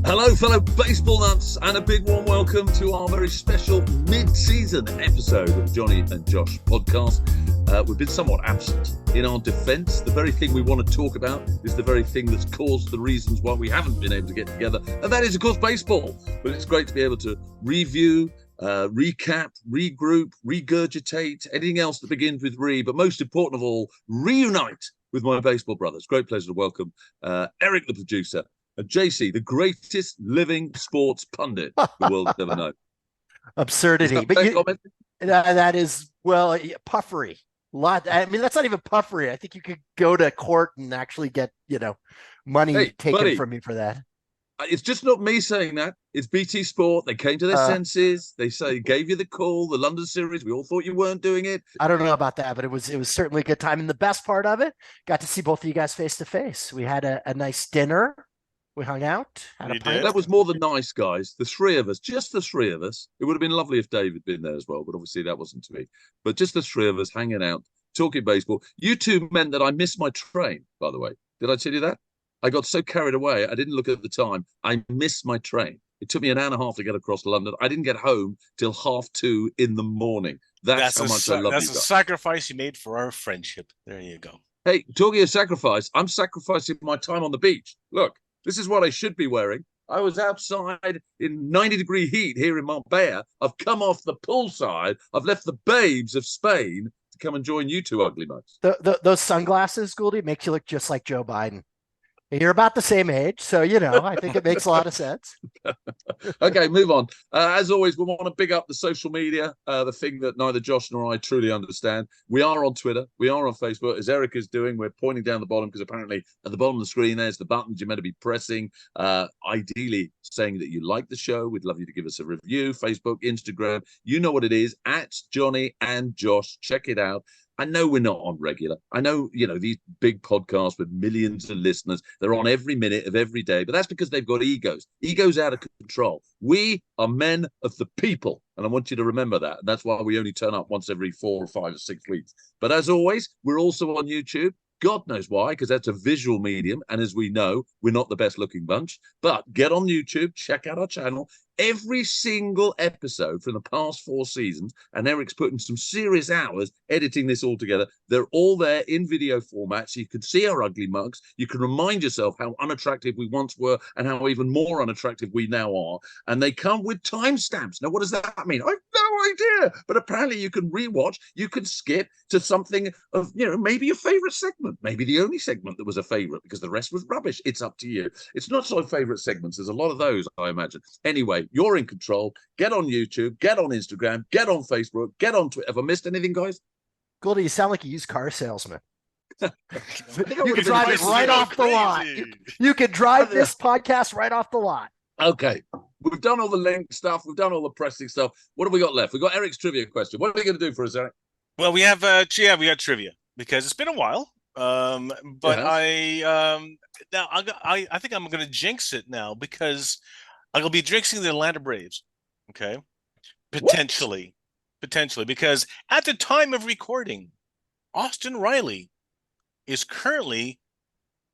Hello, fellow baseball nuts, and a big warm welcome to our very special mid-season episode of Jonny and Josh podcast. We've been somewhat absent. In our defence, the very thing we want to talk about is the very thing that's caused the reasons why we haven't been able to get together, and that is, of course, baseball. But it's great to be able to review, recap, regroup, regurgitate, anything else that begins with re, but most important of all, reunite with my baseball brothers. Great pleasure to welcome Erik, the producer, and JC, the greatest living sports pundit the world has ever known. Absurdity. But that is, well, puffery. I mean, that's not even puffery. I think you could go to court and actually get, money taken from you for that. It's just not me saying that. It's BT Sport. They came to their senses. They gave you the call, the London series. We all thought you weren't doing it. I don't know about that, but it was certainly a good time. And the best part of it, got to see both of you guys face to face. We had a nice dinner. We hung out. That was more than nice, guys. The three of us, just the three of us. It would have been lovely if David had been there as well, but obviously that wasn't to be. But just the three of us hanging out, talking baseball. You two meant that I missed my train, by the way. Did I tell you that? I got so carried away, I didn't look at the time. I missed my train. It took me an hour and a half to get across London. I didn't get home till 1:30 in the morning. That's how much I love you guys. That's a sacrifice you made for our friendship. There you go. Hey, talking of sacrifice, I'm sacrificing my time on the beach. Look. This is what I should be wearing. I was outside in 90-degree heat here in Marbella. I've come off the poolside. I've left the babes of Spain to come and join you two ugly mugs. Those sunglasses, Gouldy, makes you look just like Joe Biden. You're about the same age, so, I think it makes a lot of sense. Okay, move on. As always, we want to big up the social media, the thing that neither Josh nor I truly understand. We are on Twitter. We are on Facebook, as Erik is doing. We're pointing down the bottom because apparently at the bottom of the screen, there's the buttons you're meant to be pressing. Ideally, saying that you like the show. We'd love you to give us a review. Facebook, Instagram. You know what it is. At Jonny and Josh. Check it out. I know we're not on regular. I know, these big podcasts with millions of listeners, they're on every minute of every day, but that's because they've got egos out of control. We are men of the people, and I want you to remember that. And that's why we only turn up once every 4 or 5 or 6 weeks. But as always, we're also on YouTube. God knows why, because that's a visual medium. And as we know, we're not the best looking bunch. But get on YouTube, check out our channel. Every single episode from the past 4 seasons, and Erik's putting some serious hours editing this all together. They're all there in video format, so you can see our ugly mugs. You can remind yourself how unattractive we once were and how even more unattractive we now are. And they come with timestamps. Now, what does that mean? I have no idea. But apparently you can rewatch, you can skip to something of, maybe your favorite segment, maybe the only segment that was a favorite because the rest was rubbish. It's up to you. It's not so favorite segments. There's a lot of those, I imagine. Anyway, you're in control. Get on YouTube, get on Instagram, get on Facebook, get on Twitter. Have I missed anything, guys? Goldie, you sound like a used car salesman. You can drive it right off the lot. You can drive this podcast right off the lot. Okay. We've done all the link stuff. We've done all the pressing stuff. What have we got left? We've got Erik's trivia question. What are you going to do for us, Erik? Well, we have we got trivia because it's been a while. But I think I'm going to jinx it now because I'm going to be jinxing the Atlanta Braves. Okay. Potentially, because at the time of recording, Austin Riley is currently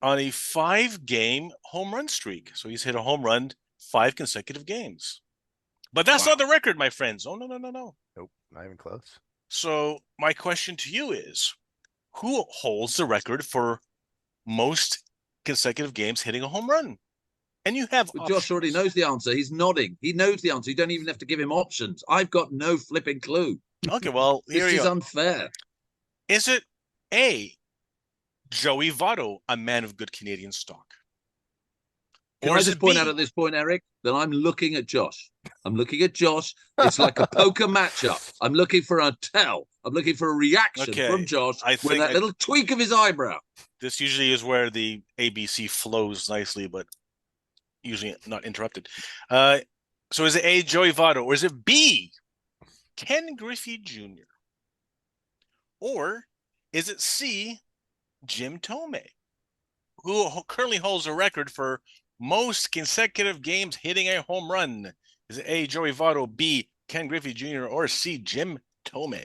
on a 5-game home run streak. So he's hit a home run 5 consecutive games. But that's not the record, my friends. Oh, no. Nope, not even close. So my question to you is, who holds the record for most consecutive games hitting a home run? And you have Josh already knows the answer. He's nodding. He knows the answer. You don't even have to give him options. I've got no flipping clue. Okay, well, this is unfair. Is it A, Joey Votto, a man of good Canadian stock? Can I just point out at this point, Erik, that I'm looking at Josh. I'm looking at Josh. It's like a poker matchup. I'm looking for a tell. I'm looking for a reaction from Josh with that little tweak of his eyebrow. This usually is where the ABC flows nicely, but usually not interrupted. So is it A, Joey Votto, or is it B, Ken Griffey Jr.? Or is it C, Jim Thome, who currently holds a record for most consecutive games hitting a home run? Is it A, Joey Votto, B, Ken Griffey Jr., or C, Jim Thome?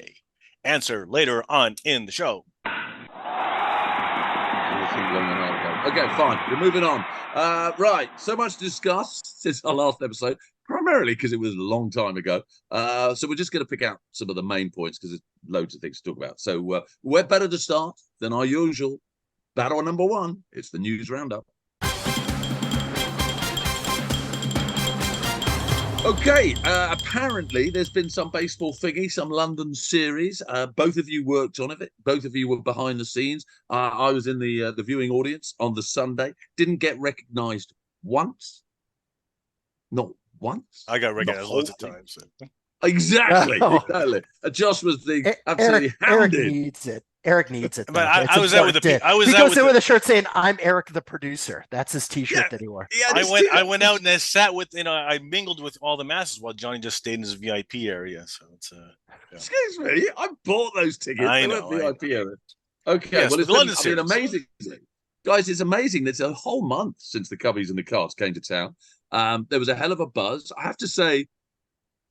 Answer later on in the show. think long and hard about it. Okay, fine. We're moving on. Right. So much to discuss since our last episode, primarily because it was a long time ago. So we're just going to pick out some of the main points because there's loads of things to talk about. So we're better to start than our usual battle number one. It's the news roundup. Okay, apparently there's been some baseball thingy, some London series. Both of you worked on it. Both of you were behind the scenes. I was in the viewing audience on the Sunday. Didn't get recognised once. Not once. I got recognized lots of times. So. Exactly. Exactly. Josh was the absolutely hounded. Eric needs it. Eric needs it. But I was out with the. He goes in with a shirt saying, "I'm Eric the producer." That's his T-shirt that he wore. Yeah, I went out and I sat with I mingled with all the masses while Jonny just stayed in his VIP area. So it's yeah. Excuse me, I bought those tickets. I know. VIP area. Okay, yes, well, it's been amazing, guys. It's amazing. It's a whole month since the Cubbies and the Cards came to town. There was a hell of a buzz. I have to say,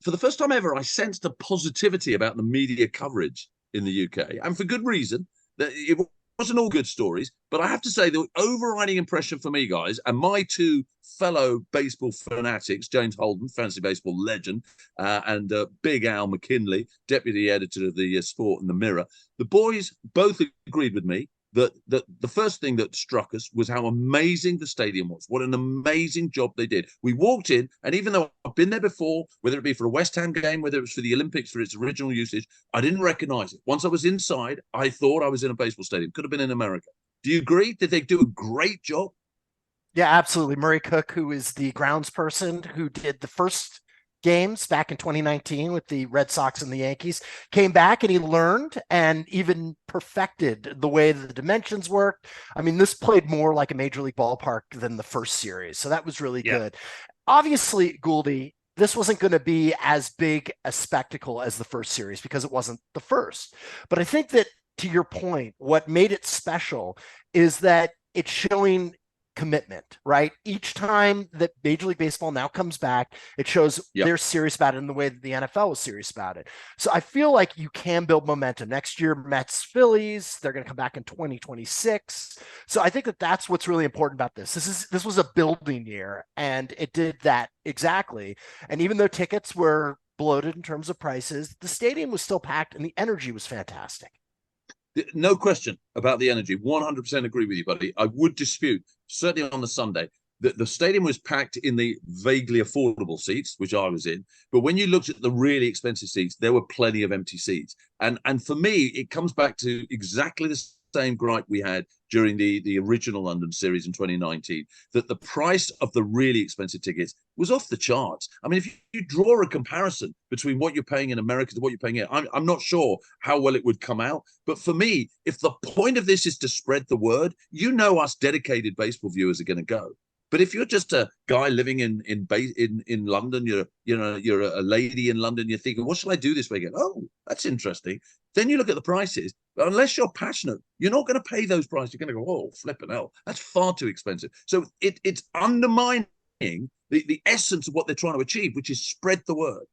for the first time ever, I sensed a positivity about the media coverage in the UK, and for good reason. That it wasn't all good stories, but I have to say the overriding impression for me, guys, and my two fellow baseball fanatics, James Holden, fantasy baseball legend, and Big Al McKinley, deputy editor of the Sport and the Mirror, the boys both agreed with me that the first thing that struck us was how amazing the stadium was. What an amazing job they did. We walked in, and even though I've been there before, whether it be for a West Ham game, whether it was for the Olympics, for its original usage, I didn't recognize it. Once I was inside, I thought I was in a baseball stadium. Could have been in America. Do you agree? Did they do a great job? Yeah, absolutely. Murray Cook, who is the grounds person who did the first games back in 2019 with the Red Sox and the Yankees, came back and he learned and even perfected the way that the dimensions worked. I mean, this played more like a major league ballpark than the first series. So that was really good. Obviously, Gouldy, this wasn't going to be as big a spectacle as the first series because it wasn't the first. But I think that, to your point, what made it special is that it's showing commitment, right? Each time that Major League Baseball now comes back, it shows they're serious about it in the way that the NFL was serious about it. So I feel like you can build momentum. Next year, Mets, Phillies, they're going to come back in 2026. So I think that that's what's really important about this. This was a building year, and it did that exactly. And even though tickets were bloated in terms of prices, the stadium was still packed and the energy was fantastic. No question about the energy. 100% agree with you, buddy. I would dispute, certainly on the Sunday, that the stadium was packed in the vaguely affordable seats, which I was in. But when you looked at the really expensive seats, there were plenty of empty seats. And for me, it comes back to exactly the same gripe we had during the original London series in 2019, that the price of the really expensive tickets was off the charts. I mean, if you draw a comparison between what you're paying in America to what you're paying here, I'm not sure how well it would come out. But for me, if the point of this is to spread the word, you know us dedicated baseball viewers are going to go. But if you're just a guy living in London, you're a lady in London, you're thinking, what shall I do this weekend? Oh, that's interesting. Then you look at the prices. But unless you're passionate, you're not going to pay those prices. You're going to go, oh, flipping hell, that's far too expensive. So it's undermining the essence of what they're trying to achieve, which is spread the word.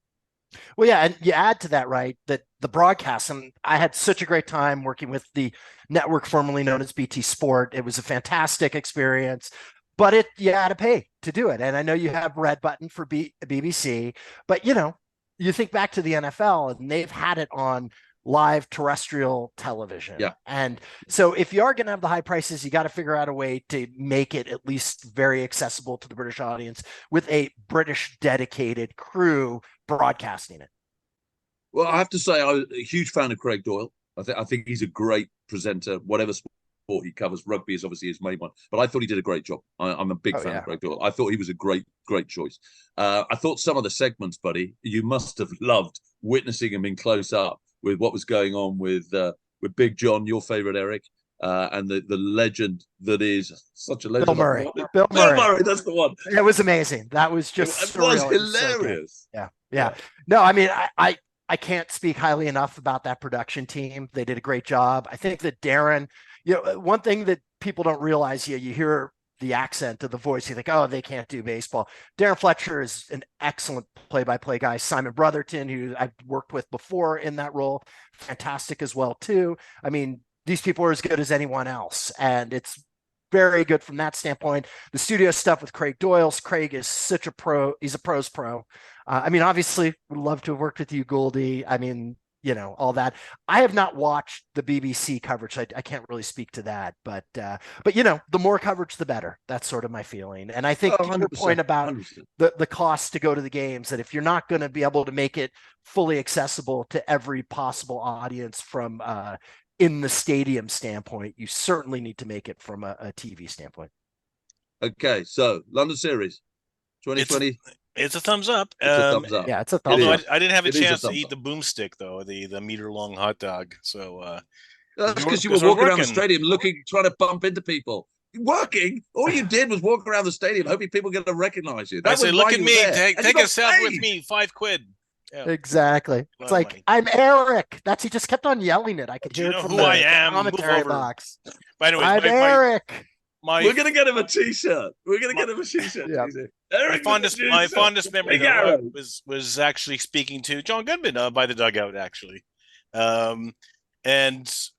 Well, yeah, and you add to that, right, that the broadcast, and I had such a great time working with the network formerly known as BT Sport. It was a fantastic experience. But you had to pay to do it. And I know you have Red Button for BBC, but you think back to the NFL and they've had it on live terrestrial television. Yeah. And so if you are going to have the high prices, you got to figure out a way to make it at least very accessible to the British audience with a British dedicated crew broadcasting it. Well, I have to say, I'm a huge fan of Craig Doyle. I think he's a great presenter, whatever sport he covers. Rugby is obviously his main one, but I thought he did a great job. I'm a big fan of Craig Doyle. I thought he was a great choice. I thought some of the segments, buddy, you must have loved witnessing him in close up with what was going on with Big John, your favorite Erik, and the legend that is such a legend. Bill Murray, that's the one. It was amazing. That was just it was hilarious. So yeah. No, I mean, I can't speak highly enough about that production team. They did a great job. I think that Darren, one thing that people don't realize, you hear the accent of the voice, you think, oh, they can't do baseball. Darren Fletcher is an excellent play-by-play guy. Simon Brotherton, who I've worked with before in that role, fantastic as well too. I mean, these people are as good as anyone else, and it's very good from that standpoint. The studio stuff with Craig Doyle's. Craig is such a pro. He's a pro's pro. I mean, obviously, would love to have worked with you, Goldie. I mean, all that. I have not watched the BBC coverage. I can't really speak to that, but the more coverage, the better. That's sort of my feeling. And I think to your point about 100%. the cost to go to the games, that if you're not going to be able to make it fully accessible to every possible audience from in the stadium standpoint, you certainly need to make it from a TV standpoint. Okay, so London Series 2020. It's a thumbs up. It's a thumbs up. Yeah, it's a thumbs up. I didn't have a chance to eat the boomstick, though, the meter-long hot dog. So that's because you were walking around the stadium trying to bump into people. Working? All you did was walk around the stadium hoping people get to recognize you. I said, look at me. Take a selfie with me. $5. Yeah. Exactly. It's like, money. I'm Erik. He just kept on yelling it. I could hear it from who I am. Commentary box. But anyways, I'm Erik. We're gonna get him a T-shirt. Yeah. Erik, my fondest memory was actually speaking to John Goodman by the dugout, actually, and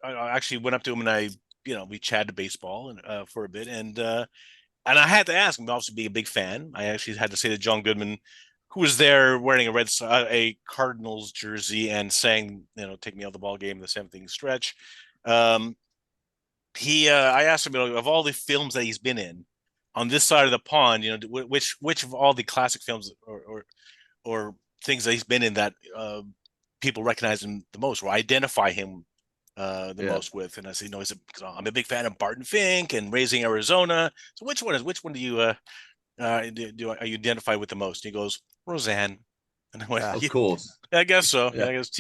I actually went up to him and we chatted baseball for a bit, and I had to ask him, obviously being a big fan. I actually had to say to John Goodman, who was there wearing a Cardinals jersey and saying, take me out the ball game in the 7th inning stretch. I asked him, of all the films that he's been in on this side of the pond, which of all the classic films or things that he's been in that people recognize him the most or identify him the most with. And I said, I'm a big fan of Barton Fink and Raising Arizona. So which one do you identify with the most? And he goes, Roseanne. And I went, of course. I guess so. Yeah. I guess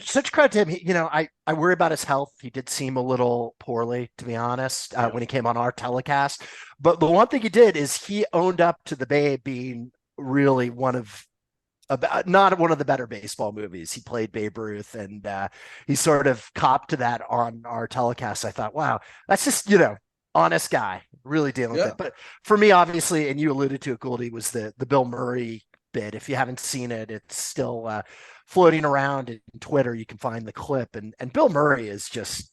such credit to him. I worry about his health. He did seem a little poorly, to be honest, when he came on our telecast. But the one thing he did is he owned up to The Babe being really not one of the better baseball movies. He played Babe Ruth, and he sort of copped to that on our telecast. I thought, wow, that's just honest guy, really dealing with it. But for me, obviously, and you alluded to it, Goldie, was the Bill Murray bit. If you haven't seen it, it's still floating around in Twitter. You can find the clip, and Bill Murray is just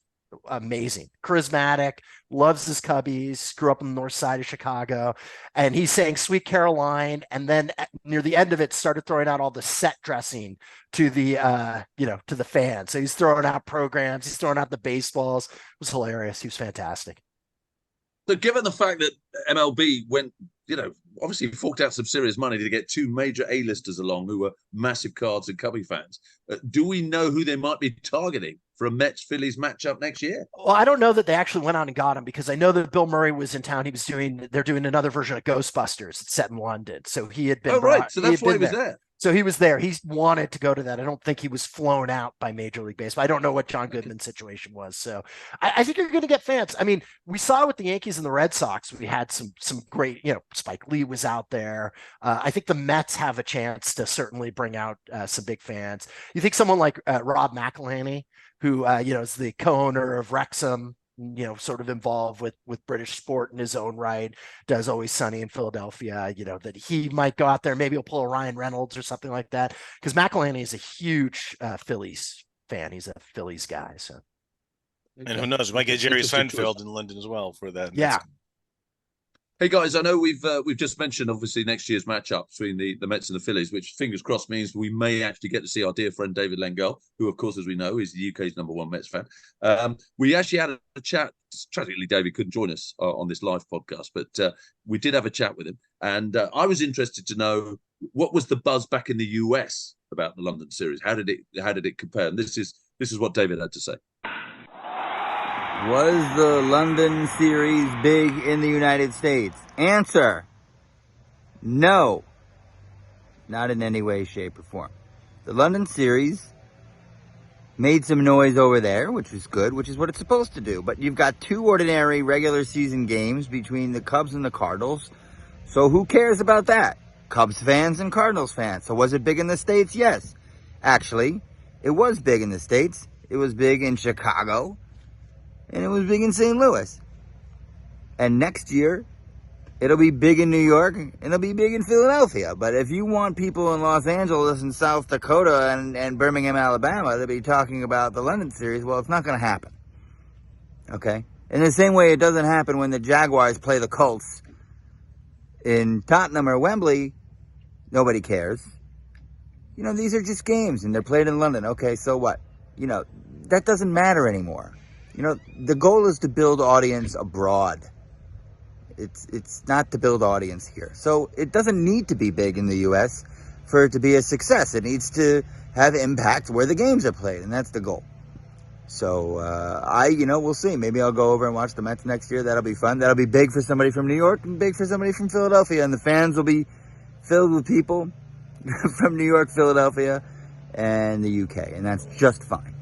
amazing, charismatic, loves his Cubbies, grew up on the north side of Chicago, and he's saying Sweet Caroline, and then near the end of it started throwing out all the set dressing to the to the fans. So he's throwing out programs, he's throwing out the baseballs. It was hilarious. He was fantastic. So given the fact that MLB went, obviously forked out some serious money to get 2 major A-listers along who were massive Cards and Cubby fans, do we know who they might be targeting for a Mets-Phillies matchup next year? Well, I don't know that they actually went out and got him, because I know that Bill Murray was in town. They're doing another version of Ghostbusters. It's set in London. So he had been so that's why he was there. So he was there. He wanted to go to that. I don't think he was flown out by Major League Baseball. I don't know what John Goodman's situation was. So I think you're going to get fans. I mean, we saw with the Yankees and the Red Sox, we had some great, Spike Lee was out there. I think the Mets have a chance to certainly bring out some big fans. You think someone like Rob McElhenney, who, is the co-owner of Wrexham, sort of involved with British sport in his own right, does Always Sunny in Philadelphia, that he might go out there, maybe he'll pull a Ryan Reynolds or something like that, because McElhenney is a huge Phillies fan. He's a Phillies guy. So, and who knows, might get Jerry Seinfeld in London as well for that. Yeah. Hey guys, I know we've just mentioned obviously next year's matchup between the Mets and the Phillies, which fingers crossed means we may actually get to see our dear friend David Lengel, who of course, as we know, is the UK's #1 Mets fan. We actually had a chat. Tragically, David couldn't join us on this live podcast, but we did have a chat with him, and I was interested to know what was the buzz back in the US about the London series. How did it compare? And this is what David had to say. Was the London series big in the United States? Answer: no. Not in any way, shape, or form. The London series made some noise over there, which was good, which is what it's supposed to do. But you've got 2 ordinary regular season games between the Cubs and the Cardinals. So who cares about that? Cubs fans and Cardinals fans. So was it big in the States? Yes. Actually, it was big in the States. It was big in Chicago. And it was big in St. Louis. And next year, it'll be big in New York, and it'll be big in Philadelphia. But if you want people in Los Angeles and South Dakota and Birmingham, Alabama, to be talking about the London series, well, it's not going to happen. Okay? In the same way it doesn't happen when the Jaguars play the Colts in Tottenham or Wembley, nobody cares. You know, these are just games and they're played in London. Okay, so what? You know, that doesn't matter anymore. You know, the goal is to build audience abroad. It's not to build audience here. So it doesn't need to be big in the US for it to be a success. It needs to have impact where the games are played, and that's the goal. So we'll see. Maybe I'll go over and watch the Mets next year. That'll be fun. That'll be big for somebody from New York and big for somebody from Philadelphia. And the fans will be filled with people from New York, Philadelphia, and the UK. And that's just fine.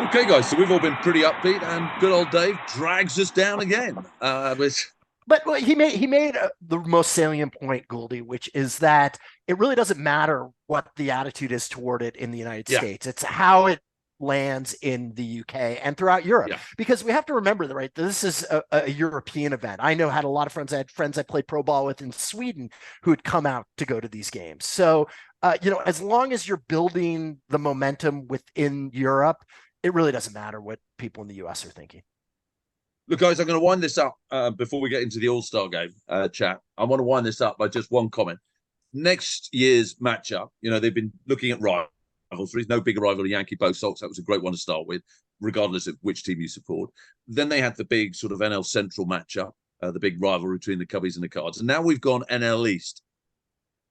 Okay, guys, so we've all been pretty upbeat, and good old Dave drags us down again. But he made the most salient point, Goldie, which is that it really doesn't matter what the attitude is toward it in the United States. It's how it lands in the UK and throughout Europe, because we have to remember that, right? This is a European event. I had a lot of friends. I had friends I played pro ball with in Sweden who had come out to go to these games. So, as long as you're building the momentum within Europe, it really doesn't matter what people in the US are thinking. Look, guys, I'm going to wind this up before we get into the All-Star game chat. I want to wind this up by just one comment. Next year's matchup, they've been looking at rivalries. No bigger rival than Yankee Bo Sox. That was a great one to start with, regardless of which team you support. Then they had the big sort of NL Central matchup, the big rivalry between the Cubbies and the Cards. And now we've gone NL East.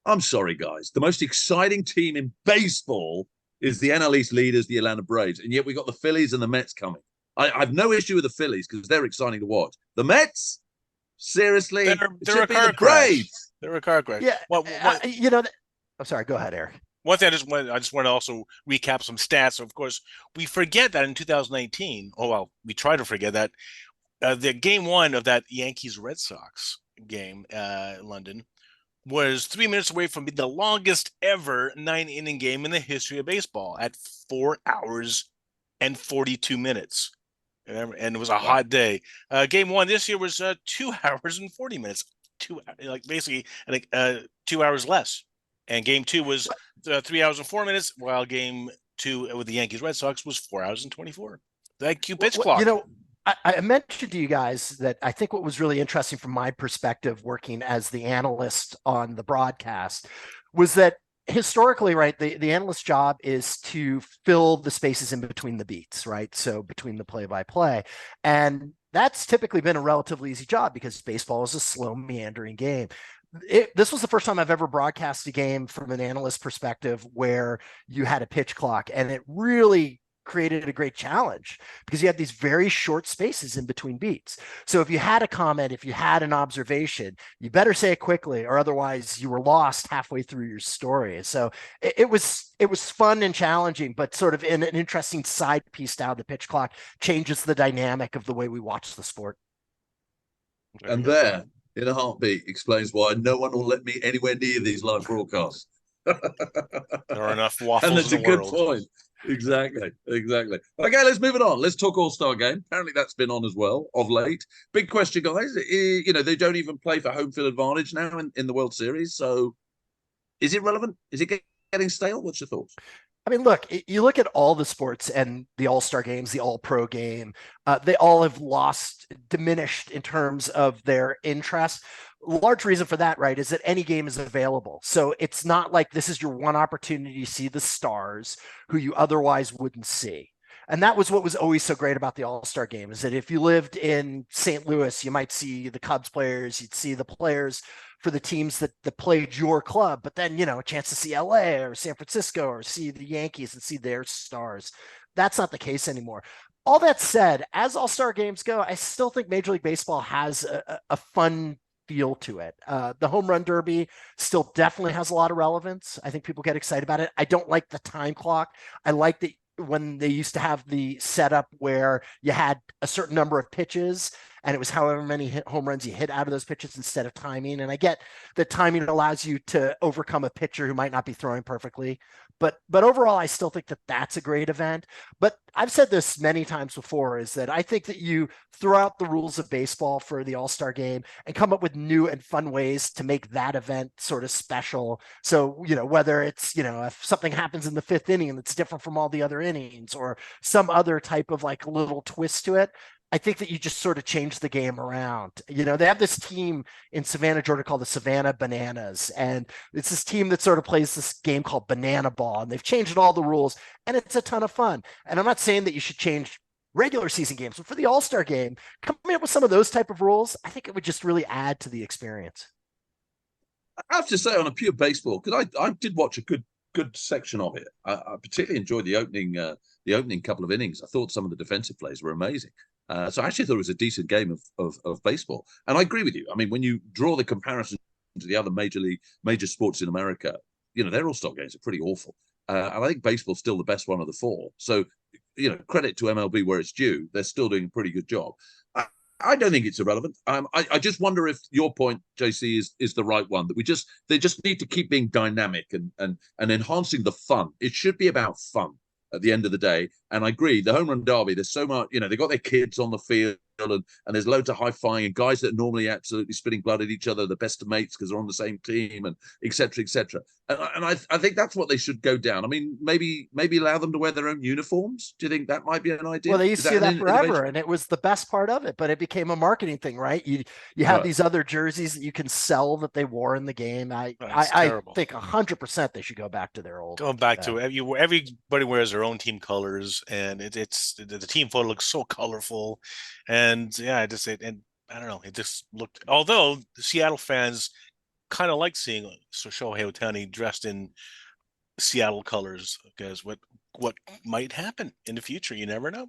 I'm sorry, guys. The most exciting team in baseball is the NL East leaders, the Atlanta Braves. And yet we've got the Phillies and the Mets coming. I have no issue with the Phillies because they're exciting to watch. The Mets, seriously, they're a car crash. They're a car crash. Yeah, I'm sorry. Go ahead, Erik. One thing I just want to also recap some stats. Of course, we forget that in 2019. We try to forget that the game one of that Yankees-Red Sox game in London was 3 minutes away from being the longest ever 9-inning game in the history of baseball at 4 hours and 42 minutes. And it was a hot day. Game one this year was 2 hours and 40 minutes. 2 hours less. And game two was 3 hours and 4 minutes, while game two with the Yankees Red Sox was 4 hours and 24. That cute pitch clock. I mentioned to you guys that I think what was really interesting from my perspective, working as the analyst on the broadcast, was that historically, right, the analyst's job is to fill the spaces in between the beats, right? So between the play-by-play. And that's typically been a relatively easy job because baseball is a slow, meandering game. This was the first time I've ever broadcast a game from an analyst perspective where you had a pitch clock, and it really created a great challenge because you had these very short spaces in between beats. So if you had a comment, if you had an observation, you better say it quickly, or otherwise you were lost halfway through your story. So it was fun and challenging, but sort of an interesting side piece to how the pitch clock changes the dynamic of the way we watch the sport. And there, in a heartbeat, explains why no one will let me anywhere near these live broadcasts. There are enough waffles and that's in the a good world. point. Exactly. Okay, let's move it on. Let's talk All-Star game. Apparently that's been on as well of late. Big question, guys. They don't even play for home field advantage now in the World Series. So is it relevant? Is it getting stale? What's your thoughts? I mean, look, you look at all the sports and the All-Star games, the All-Pro game, they all have diminished in terms of their interest. Large reason for that, right, is that any game is available. So it's not like this is your one opportunity to see the stars who you otherwise wouldn't see. And that was what was always so great about the All-Star game, is that if you lived in St. Louis, you might see the Cubs players, you'd see the players for the teams that played your club, but then, a chance to see LA or San Francisco or see the Yankees and see their stars. That's not the case anymore. All that said, as All-Star games go, I still think Major League Baseball has a fun feel to it. The home run derby still definitely has a lot of relevance. I think people get excited about it. I don't like the time clock. I like that when they used to have the setup where you had a certain number of pitches and it was however many home runs you hit out of those pitches instead of timing. And I get that timing allows you to overcome a pitcher who might not be throwing perfectly, But overall, I still think that that's a great event. But I've said this many times before, is that I think that you throw out the rules of baseball for the All-Star game and come up with new and fun ways to make that event sort of special. So, whether it's, if something happens in the fifth inning that's different from all the other innings, or some other type of like little twist to it, I think that you just sort of change the game around. They have this team in Savannah, Georgia called the Savannah Bananas. And it's this team that sort of plays this game called Banana Ball. And they've changed all the rules, and it's a ton of fun. And I'm not saying that you should change regular season games, but for the All-Star game, coming up with some of those type of rules, I think it would just really add to the experience. I have to say, on a pure baseball, because I did watch a good section of it. I particularly enjoyed the opening couple of innings. I thought some of the defensive plays were amazing. So I actually thought it was a decent game of baseball. And I agree with you. I mean, when you draw the comparison to the other major sports in America, their All-Star games are pretty awful. And I think baseball's still the best one of the four. So, credit to MLB where it's due. They're still doing a pretty good job. I don't think it's irrelevant. I just wonder if your point, JC, is the right one, that they just need to keep being dynamic and enhancing the fun. It should be about fun at the end of the day. And I agree, the home run derby, there's so much, they got their kids on the field, and there's loads of high-fiving, and guys that are normally absolutely spitting blood at each other, the best of mates because they're on the same team, and et cetera, et cetera. And I think that's what they should go down. I mean, maybe allow them to wear their own uniforms. Do you think that might be an idea? Well, they used to do that forever, and it was the best part of it, but it became a marketing thing, right? You have these other jerseys that you can sell that they wore in the game. I think 100% they should go back to their old. Going back to everybody wears their own team colors, and it's the team photo looks so colorful, and I don't know, it just looked. Although the Seattle fans kind of like seeing Shohei Ohtani dressed in Seattle colors, because what might happen in the future, you never know.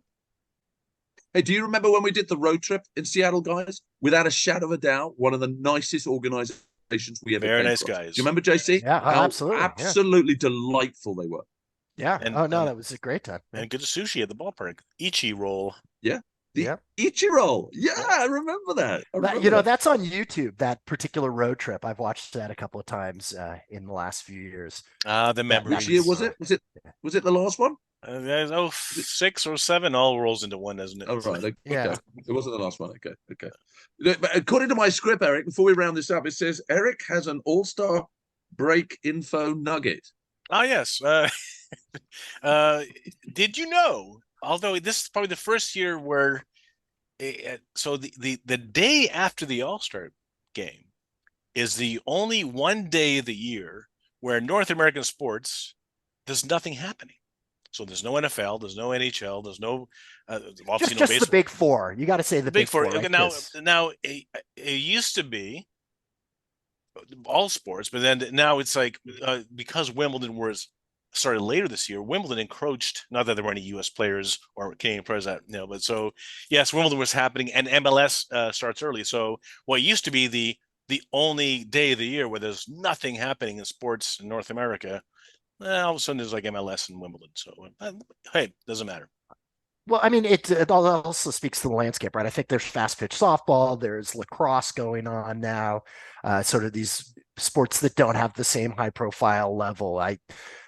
Hey, do you remember when we did the road trip in Seattle, guys? Without a shadow of a doubt, one of the nicest organizations we ever. Very nice across. guys. Do you remember, JC? Yeah, absolutely delightful they were. Yeah. That was a great time. And good sushi at the ballpark. Ichi roll. Yeah. Ichi roll. Yeah, I remember that. That's on YouTube, that particular road trip. I've watched that a couple of times in the last few years. The memories. Which year was it? Was it the last one? 6 or 7 all rolls into one, doesn't it? Oh, right. Okay. Yeah. It wasn't the last one. Okay. But according to my script, Erik, before we round this up, it says Erik has an all-star break info nugget. Oh, yes. Did you know, although this is probably the first year where, so the day after the All-Star game is the only one day of the year where North American sports, there's nothing happening. So there's no NFL, there's no NHL, there's no obviously just no the big four. You got to say the big four. Right? Now it used to be all sports, but then now it's like because Wimbledon started later this year, Wimbledon encroached. Not that there were any U.S. players or Canadian players but so yes, Wimbledon was happening, and MLS starts early. So what used to be the only day of the year where there's nothing happening in sports in North America, all of a sudden there's like MLS and Wimbledon. So hey, doesn't matter. Well, I mean, it also speaks to the landscape, right? I think there's fast pitch softball, there's lacrosse going on now, sort of these sports that don't have the same high profile level.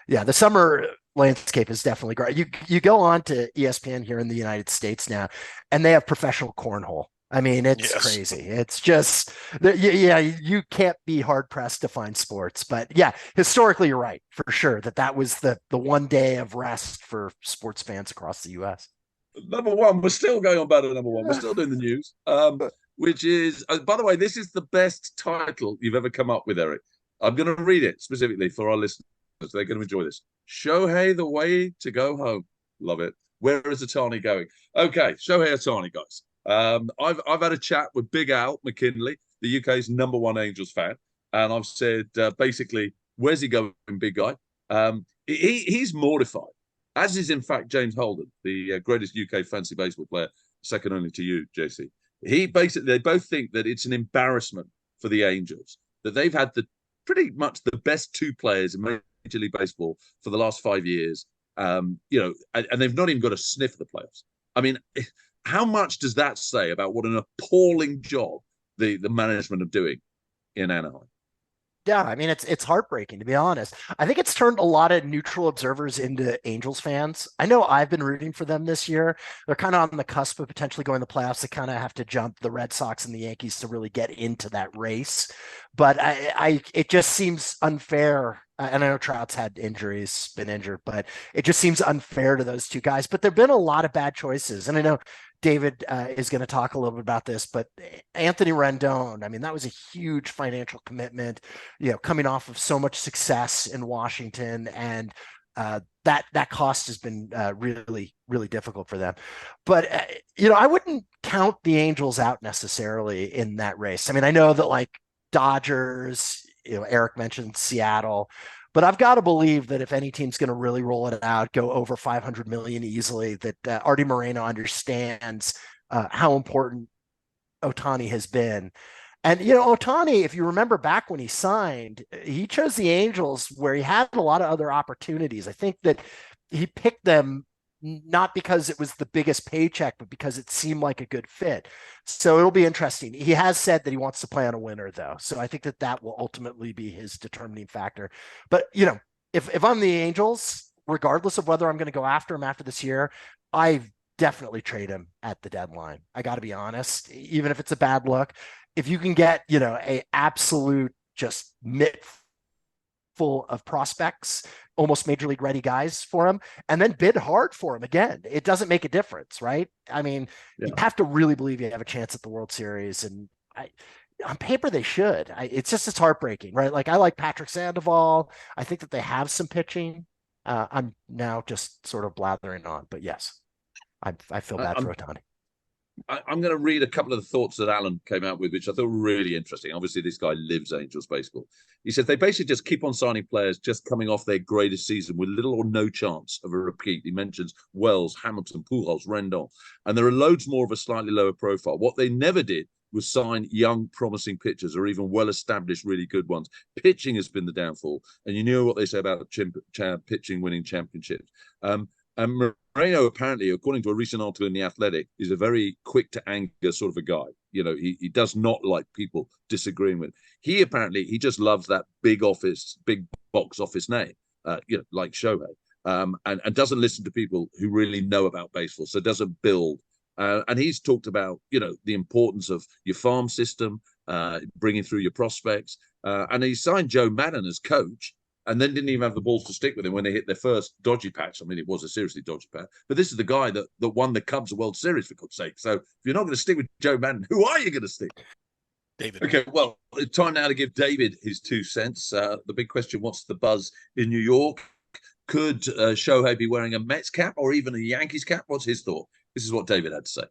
The summer landscape is definitely great. You go on to ESPN here in the United States now, and they have professional cornhole. I mean, it's crazy. It's just, you can't be hard pressed to find sports, but historically you're right for sure that was the one day of rest for sports fans across the U.S. Number one, we're still going on better. Number one, we're still doing the news, which is, by the way, this is the best title you've ever come up with, Erik. I'm going to read it specifically for our listeners. They're going to enjoy this. Shohei, the way to go home. Love it. Where is Ohtani going? Okay, Shohei Ohtani, guys. I've had a chat with Big Al McKinley, the UK's number one Angels fan, and I've said basically, where's he going, big guy? He's mortified, as is in fact James Holden, the greatest UK fantasy baseball player, second only to you, JC. They both think that it's an embarrassment for the Angels that they've had pretty much the best two players in Major League Baseball for the last 5 years, and they've not even got a sniff of the playoffs. I mean, how much does that say about what an appalling job the management are doing in Anaheim? Yeah, I mean it's heartbreaking, to be honest. I think it's turned a lot of neutral observers into Angels fans. I know I've been rooting for them this year. They're kind of on the cusp of potentially going to the playoffs. They kind of have to jump the Red Sox and the Yankees to really get into that race. But it just seems unfair. And I know Trout's had injuries, been injured, but it just seems unfair to those two guys. But there've been a lot of bad choices, and I know David is going to talk a little bit about this, but Anthony Rendon, I mean, that was a huge financial commitment, coming off of so much success in Washington, and that cost has been really, really difficult for them. But I wouldn't count the Angels out necessarily in that race. I mean, I know that like Dodgers, Erik mentioned Seattle, but I've got to believe that if any team's going to really roll it out, go over 500 million easily, that Artie Moreno understands how important Ohtani has been. And, Ohtani, if you remember back when he signed, he chose the Angels where he had a lot of other opportunities. I think that he picked them not because it was the biggest paycheck, but because it seemed like a good fit. So it'll be interesting. He has said that he wants to play on a winner, though. So I think that will ultimately be his determining factor. But, if I'm the Angels, regardless of whether I'm going to go after him after this year, I definitely trade him at the deadline. I got to be honest, even if it's a bad look. If you can get, a absolute just mitt full of prospects, almost major league ready guys for him, and then bid hard for him again, it doesn't make a difference, right? I mean, you have to really believe you have a chance at the World Series, and on paper they should. It's heartbreaking, right? Like I like Patrick Sandoval. I think that they have some pitching. I'm now just sort of blathering on, but yes, I feel bad for Ohtani. I'm going to read a couple of the thoughts that Alan came out with, which I thought were really interesting. Obviously, this guy lives Angels baseball. He said they basically just keep on signing players just coming off their greatest season with little or no chance of a repeat. He mentions Wells, Hamilton, Pujols, Rendon, and there are loads more of a slightly lower profile. What they never did was sign young, promising pitchers or even well-established, really good ones. Pitching has been the downfall, and you know what they say about pitching winning championships. And Moreno, apparently, according to a recent article in The Athletic, is a very quick to anger sort of a guy. He does not like people disagreeing with him. He just loves that big box office name, like Shohei, and doesn't listen to people who really know about baseball, so doesn't build. And he's talked about, the importance of your farm system, bringing through your prospects. And he signed Joe Maddon as coach, and then didn't even have the balls to stick with him when they hit their first dodgy patch. I mean, it was a seriously dodgy patch. But this is the guy that won the Cubs a World Series, for God's sake. So if you're not going to stick with Joe Maddon, who are you going to stick? David. Okay, well, it's time now to give David his 2 cents. The big question, what's the buzz in New York? Could Shohei be wearing a Mets cap or even a Yankees cap? What's his thought? This is what David had to say.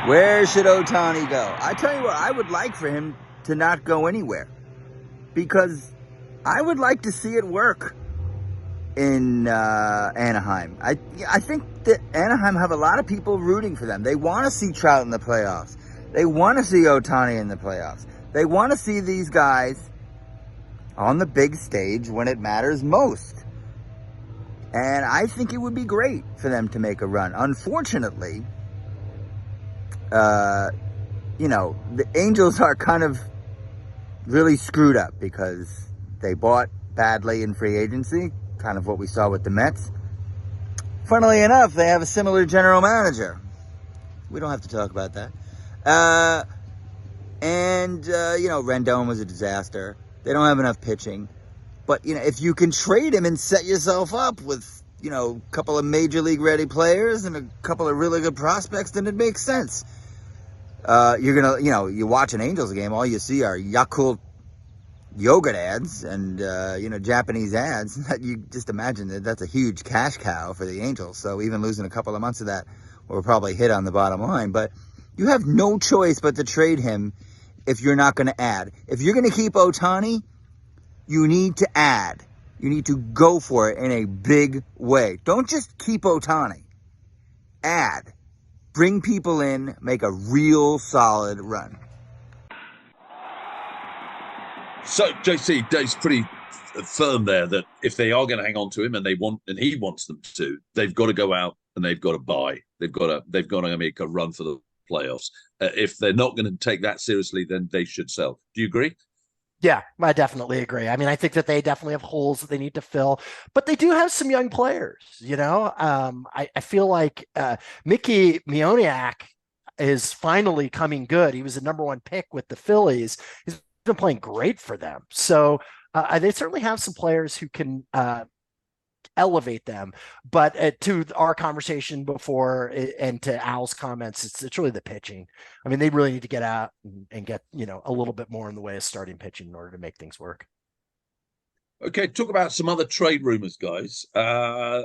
Where should Ohtani go? I tell you what, I would like for him to not go anywhere, because I would like to see it work in Anaheim. I think that Anaheim have a lot of people rooting for them. They want to see Trout in the playoffs. They want to see Ohtani in the playoffs. They want to see these guys on the big stage when it matters most. And I think it would be great for them to make a run. Unfortunately, the Angels are kind of really screwed up because they bought badly in free agency, kind of what we saw with the Mets. Funnily enough, they have a similar general manager. We don't have to talk about that. Rendon was a disaster. They don't have enough pitching. But, if you can trade him and set yourself up with, a couple of major league ready players and a couple of really good prospects, then it makes sense. You're going to, you watch an Angels game, all you see are Yakult yogurt ads and, Japanese ads. You just imagine that's a huge cash cow for the Angels. So even losing a couple of months of that will probably hit on the bottom line. But you have no choice but to trade him if you're not going to add. If you're going to keep Ohtani, you need to add. You need to go for it in a big way. Don't just keep Ohtani. Add. Bring people in, make a real solid run. So, JC, Dave's pretty firm there that if they are going to hang on to him and he wants them to, they've got to go out and they've got to buy. They've got to make a run for the playoffs. If they're not going to take that seriously, then they should sell. Do you agree? Yeah, I definitely agree. I mean, I think that they definitely have holes that they need to fill, but they do have some young players, you know. I feel like Mickey Mioniak is finally coming good. He was a number one pick with the Phillies. He's been playing great for them. So they certainly have some players who can elevate them. But to our conversation before and to Al's comments, it's really the pitching. I mean, they really need to get out and get, a little bit more in the way of starting pitching in order to make things work. Okay, talk about some other trade rumors, guys. I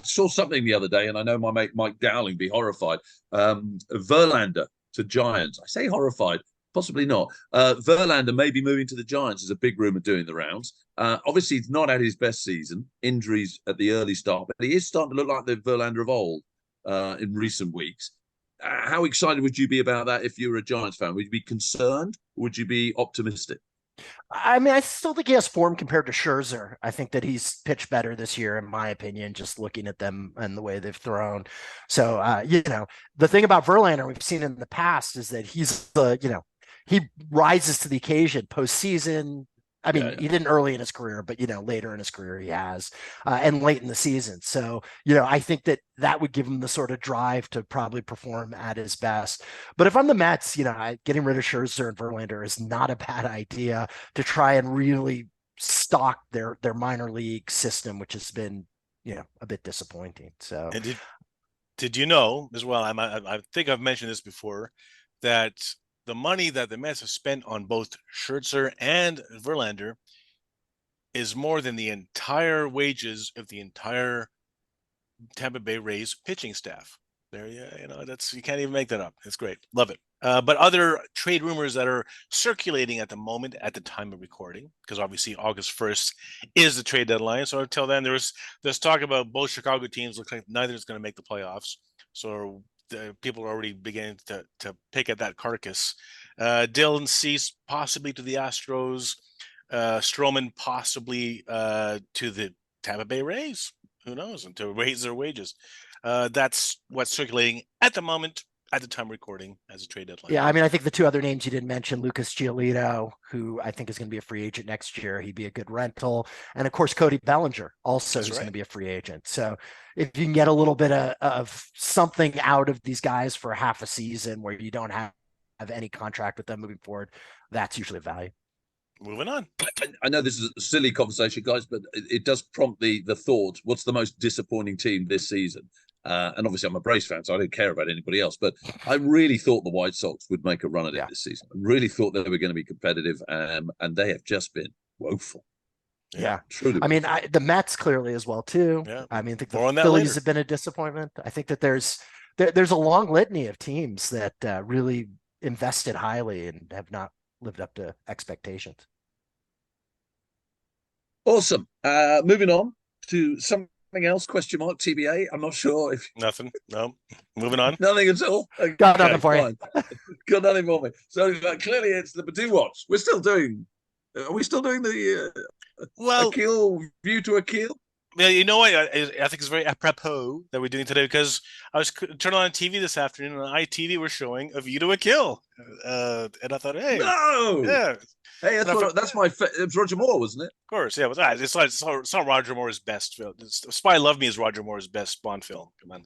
saw something the other day, and I know my mate Mike Dowling be horrified. Verlander to Giants. I say horrified, possibly not. Verlander may be moving to the Giants is a big rumor doing the rounds. Obviously, he's not had his best season. Injuries at the early start, but he is starting to look like the Verlander of old in recent weeks. How excited would you be about that if you were a Giants fan? Would you be concerned? Or would you be optimistic? I mean, I still think he has form compared to Scherzer. I think that he's pitched better this year, in my opinion, just looking at them and the way they've thrown. So, the thing about Verlander we've seen in the past is that he rises to the occasion postseason. I mean, he didn't early in his career, but, later in his career he has, and late in the season. So, I think that would give him the sort of drive to probably perform at his best. But if I'm the Mets, getting rid of Scherzer and Verlander is not a bad idea to try and really stock their minor league system, which has been, a bit disappointing. So, and did you know as well? I think I've mentioned this before, that the money that the Mets have spent on both Scherzer and Verlander is more than the entire wages of the entire Tampa Bay Rays pitching staff. There, you can't even make that up. It's great. Love it. But other trade rumors that are circulating at the moment, at the time of recording, because obviously August 1st is the trade deadline. So until then, there's talk about both Chicago teams. Looks like neither is going to make the playoffs. So people are already beginning to pick at that carcass. Dylan Cease possibly to the Astros. Stroman possibly to the Tampa Bay Rays. Who knows? And to raise their wages. That's what's circulating at the moment, at the time recording, as a trade deadline. Yeah, I mean, I think the two other names you didn't mention, Lucas Giolito, who I think is going to be a free agent next year. He'd be a good rental. And of course, Cody Bellinger also is going to be a free agent. So if you can get a little bit of something out of these guys for half a season where you don't have any contract with them moving forward, that's usually a value. Moving on. I know this is a silly conversation, guys, but it does prompt the thought, what's the most disappointing team this season? And obviously I'm a Braves fan, so I don't care about anybody else, but I really thought the White Sox would make a run at it this season. I really thought they were going to be competitive, and they have just been woeful. Yeah. Truly. I mean, the Mets clearly as well, too. Yeah. I mean, I think the Phillies have been a disappointment. I think that there's a long litany of teams that really invested highly and have not lived up to expectations. Awesome. Moving on to something else, question mark, TBA. I'm not sure if... Nothing. No. Moving on. Nothing at all? Okay, got nothing for you. Got nothing for me. So clearly it's the Badoo Watch. We're still doing... Are we still doing the Akil, view to Akil? Yeah, you know what? I think it's very apropos that we're doing today, because I was turning on TV this afternoon and on ITV we're showing A View to a Kill. And I thought, hey. No! Yeah. Hey, that's my... It was Roger Moore, wasn't it? Of course, yeah. It's not Roger Moore's best film. Spy Love Me is Roger Moore's best Bond film. Come on.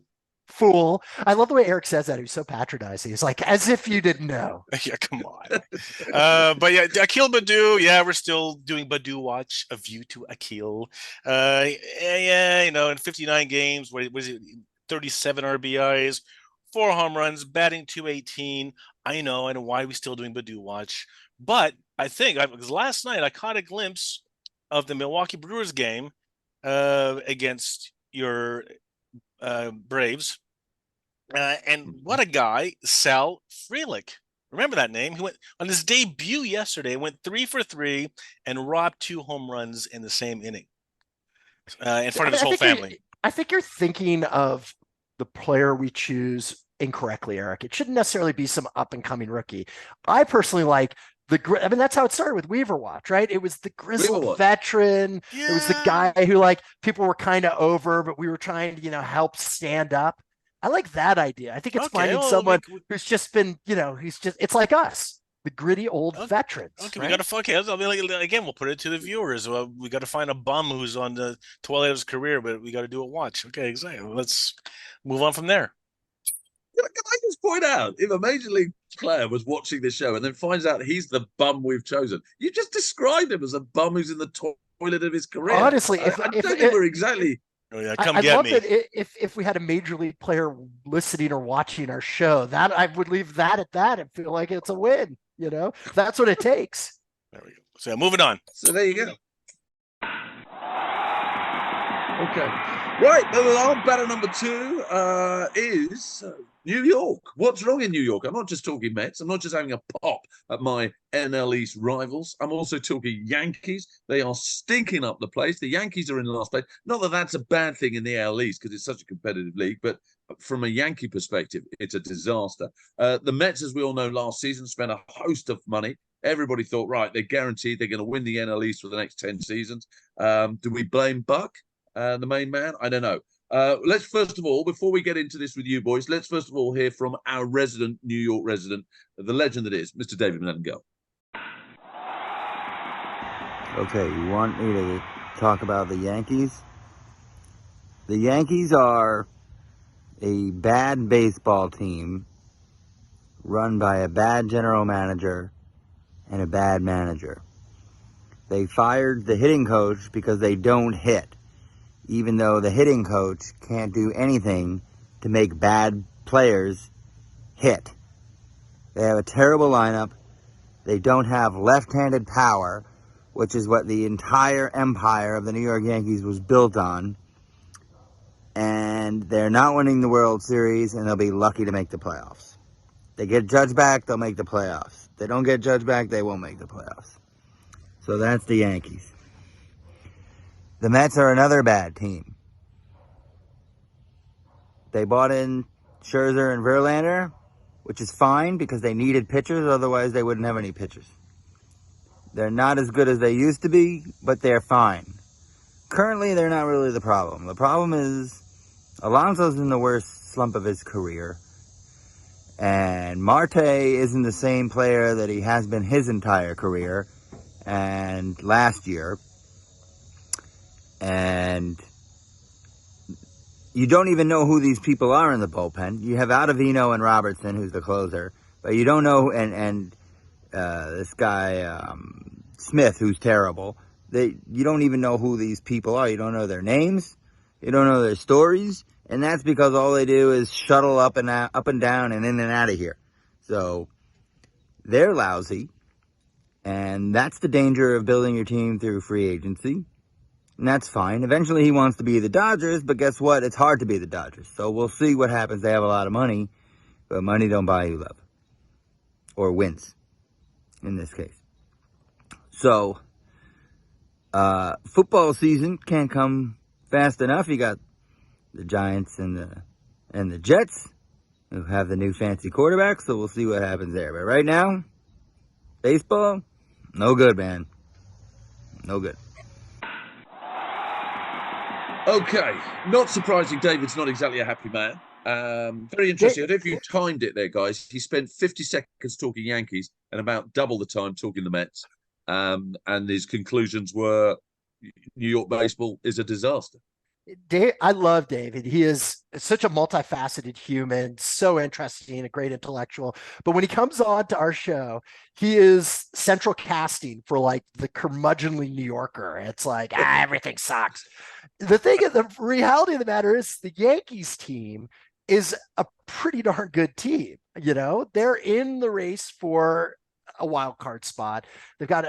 Fool. I love the way Erik says that. He's so patronizing. He's like, as if you didn't know. Yeah, come on. But yeah, Akil Badoo. Yeah, we're still doing Badoo Watch, A View to Akil. In 59 games, what was it? 37 RBIs, 4 home runs, batting .218. I know why we're still doing Badoo Watch. But I think, because last night I caught a glimpse of the Milwaukee Brewers game against your Braves. And what a guy, Sal Frelick. Remember that name? He went on his debut yesterday, went 3 for 3 and robbed 2 home runs in the same inning in front of his whole family. I think you're thinking of the player we choose incorrectly, Erik. It shouldn't necessarily be some up and coming rookie. I personally like that's how it started with Weaver Watch, right? It was the grizzled veteran. Yeah. It was the guy who people were kind of over, but we were trying to, help stand up. I like that idea. I think it's finding someone who's just been, it's like us. the gritty old veterans. Okay, right? we got to okay. I mean, again, we'll put it to the viewers. We got to find a bum who's on the twilight of his career, but we got to do a watch. Okay, exactly. Let's move on from there. Can I just point out, if a Major League player was watching this show and then finds out he's the bum we've chosen, you just described him as a bum who's in the toilet of his career. Honestly, I don't think we're exactly. Oh, yeah, I'd love it if we had a Major League player listening or watching our show. That I would leave that at that and feel like it's a win. That's what it takes. There we go. So moving on. So there you go. Okay. Right, moving on. Batter number 2 is New York. What's wrong in New York? I'm not just talking Mets. I'm not just having a pop at my NL East rivals. I'm also talking Yankees. They are stinking up the place. The Yankees are in last place. Not that that's a bad thing in the AL East because it's such a competitive league, but from a Yankee perspective, it's a disaster. The Mets, as we all know, last season spent a host of money. Everybody thought, right, they're guaranteed they're going to win the NL East for the next 10 seasons. Do we blame Buck? The main man? I don't know. Let's first of all, before we get into this with you boys, let's first of all hear from our resident, New York resident, the legend that is, Mr. David Lengel. Okay, you want me to talk about the Yankees? The Yankees are a bad baseball team run by a bad general manager and a bad manager. They fired the hitting coach because they don't hit, even though the hitting coach can't do anything to make bad players hit. They have a terrible lineup. They don't have left-handed power, which is what the entire empire of the New York Yankees was built on. And they're not winning the World Series, and they'll be lucky to make the playoffs. They get Judge back, they'll make the playoffs. They don't get Judge back, they won't make the playoffs. So that's the Yankees. The Mets are another bad team. They bought in Scherzer and Verlander, which is fine because they needed pitchers, otherwise they wouldn't have any pitchers. They're not as good as they used to be, but they're fine. Currently, they're not really the problem. The problem is Alonso's in the worst slump of his career, and Marte isn't the same player that he has been his entire career and last year. And you don't even know who these people are in the bullpen. You have Ottavino and Robertson, who's the closer, but you don't know, and this guy Smith, who's terrible. You don't even know who these people are. You don't know their names. You don't know their stories, and that's because all they do is shuttle up and down and in and out of here. So they're lousy, and that's the danger of building your team through free agency. And that's fine. Eventually he wants to be the Dodgers, but guess what? It's hard to be the Dodgers. So we'll see what happens. They have a lot of money, but money don't buy you love. Or wins, in this case. So, football season can't come fast enough. You got the Giants and the Jets, who have the new fancy quarterback, so we'll see what happens there. But right now, baseball, no good, man. No good. Okay, not surprising. David's not exactly a happy man. Very interesting. I don't know if you timed it there, guys. He spent 50 seconds talking Yankees and about double the time talking the Mets. And his conclusions were New York baseball is a disaster. I love David. He is such a multifaceted human, so interesting, a great intellectual. But when he comes on to our show, he is central casting for like the curmudgeonly New Yorker. It's like, everything sucks. The reality of the matter is the Yankees team is a pretty darn good team. They're in the race for a wild card spot. They've got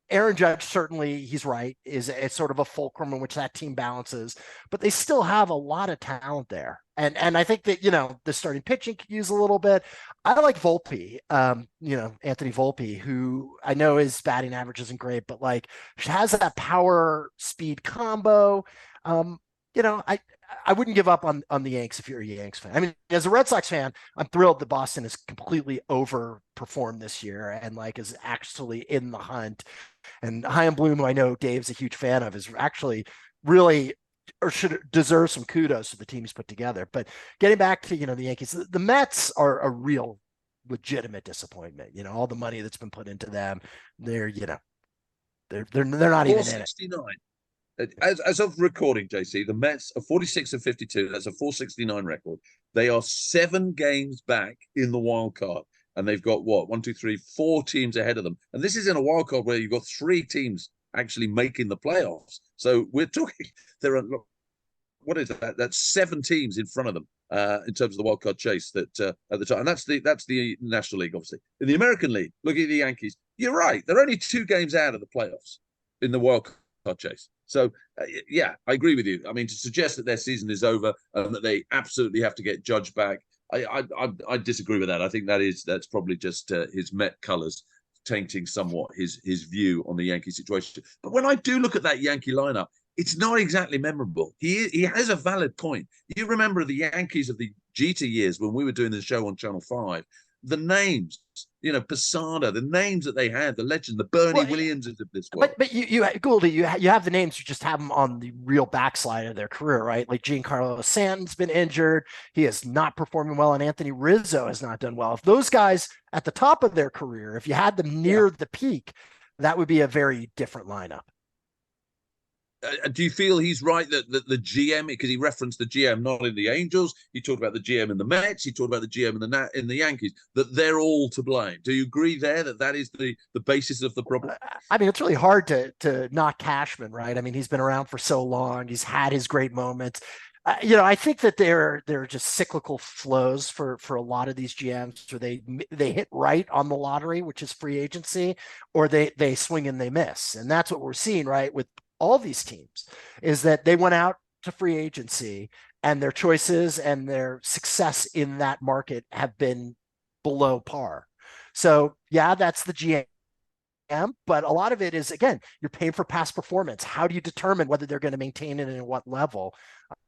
Aaron Judge, certainly, he's right, it's sort of a fulcrum in which that team balances, but they still have a lot of talent there. And I think that, the starting pitching could use a little bit. I like Volpe, Anthony Volpe, who I know his batting average isn't great, but like has that power speed combo. I wouldn't give up on the Yanks if you're a Yanks fan. I mean, as a Red Sox fan, I'm thrilled that Boston has completely overperformed this year and like is actually in the hunt. And Chaim Bloom, who I know Dave's a huge fan of, is actually really or should deserve some kudos for the team he's put together. But getting back to the Yankees, the Mets are a real legitimate disappointment. All the money that's been put into them, they're not even in it. As of recording, JC, the Mets are 46 and 52. That's a 469 record. They are 7 games back in the wild card. And they've got what? 1, 2, 3, 4 teams ahead of them. And this is in a wild card where you've got 3 teams actually making the playoffs. So we're talking, there are, what is that? That's 7 teams in front of them in terms of the wild card chase that at the time. And that's the National League, obviously. In the American League, look at the Yankees. You're right. They're only 2 games out of the playoffs in the wild card chase. So, yeah, I agree with you. I mean, to suggest that their season is over and that they absolutely have to get Judge back, I disagree with that. I think that's probably just his Met colours tainting somewhat his view on the Yankee situation. But when I do look at that Yankee lineup, it's not exactly memorable. He has a valid point. You remember the Yankees of the Jeter years when we were doing the show on Channel 5, the names, Posada, the names that they had, the legend, the Bernie Williamses of this world. But Goldie, you have the names, you just have them on the real backslide of their career, right? Like Giancarlo Stanton's been injured. He is not performing well, and Anthony Rizzo has not done well. If those guys at the top of their career, if you had them near the peak, that would be a very different lineup. Do you feel he's right that the GM, because he referenced the GM not in the Angels, he talked about the GM in the Mets, he talked about the GM in the Yankees, that they're all to blame? Do you agree there that is the basis of the problem? I mean, it's really hard to knock Cashman, right? I mean, he's been around for so long, he's had his great moments. I think that they're just cyclical flows for a lot of these GMs, where they hit right on the lottery, which is free agency, or they swing and they miss, and that's what we're seeing, right, with all these teams, is that they went out to free agency and their choices and their success in that market have been below par. So yeah, that's the GM, but a lot of it is, again, you're paying for past performance. How do you determine whether they're going to maintain it and at what level?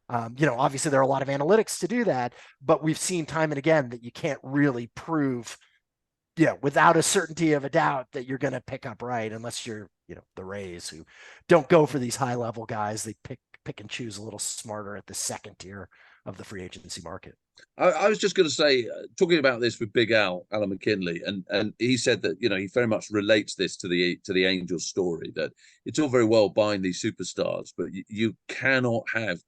Obviously there are a lot of analytics to do that, but we've seen time and again that you can't really prove, without a certainty of a doubt that you're going to pick up right, unless you're, the Rays, who don't go for these high level guys. They pick and choose a little smarter at the second tier of the free agency market. I was just going to say, talking about this with Big Alan McKinley, and he said that, he very much relates this to the Angels story, that it's all very well buying these superstars, but you cannot have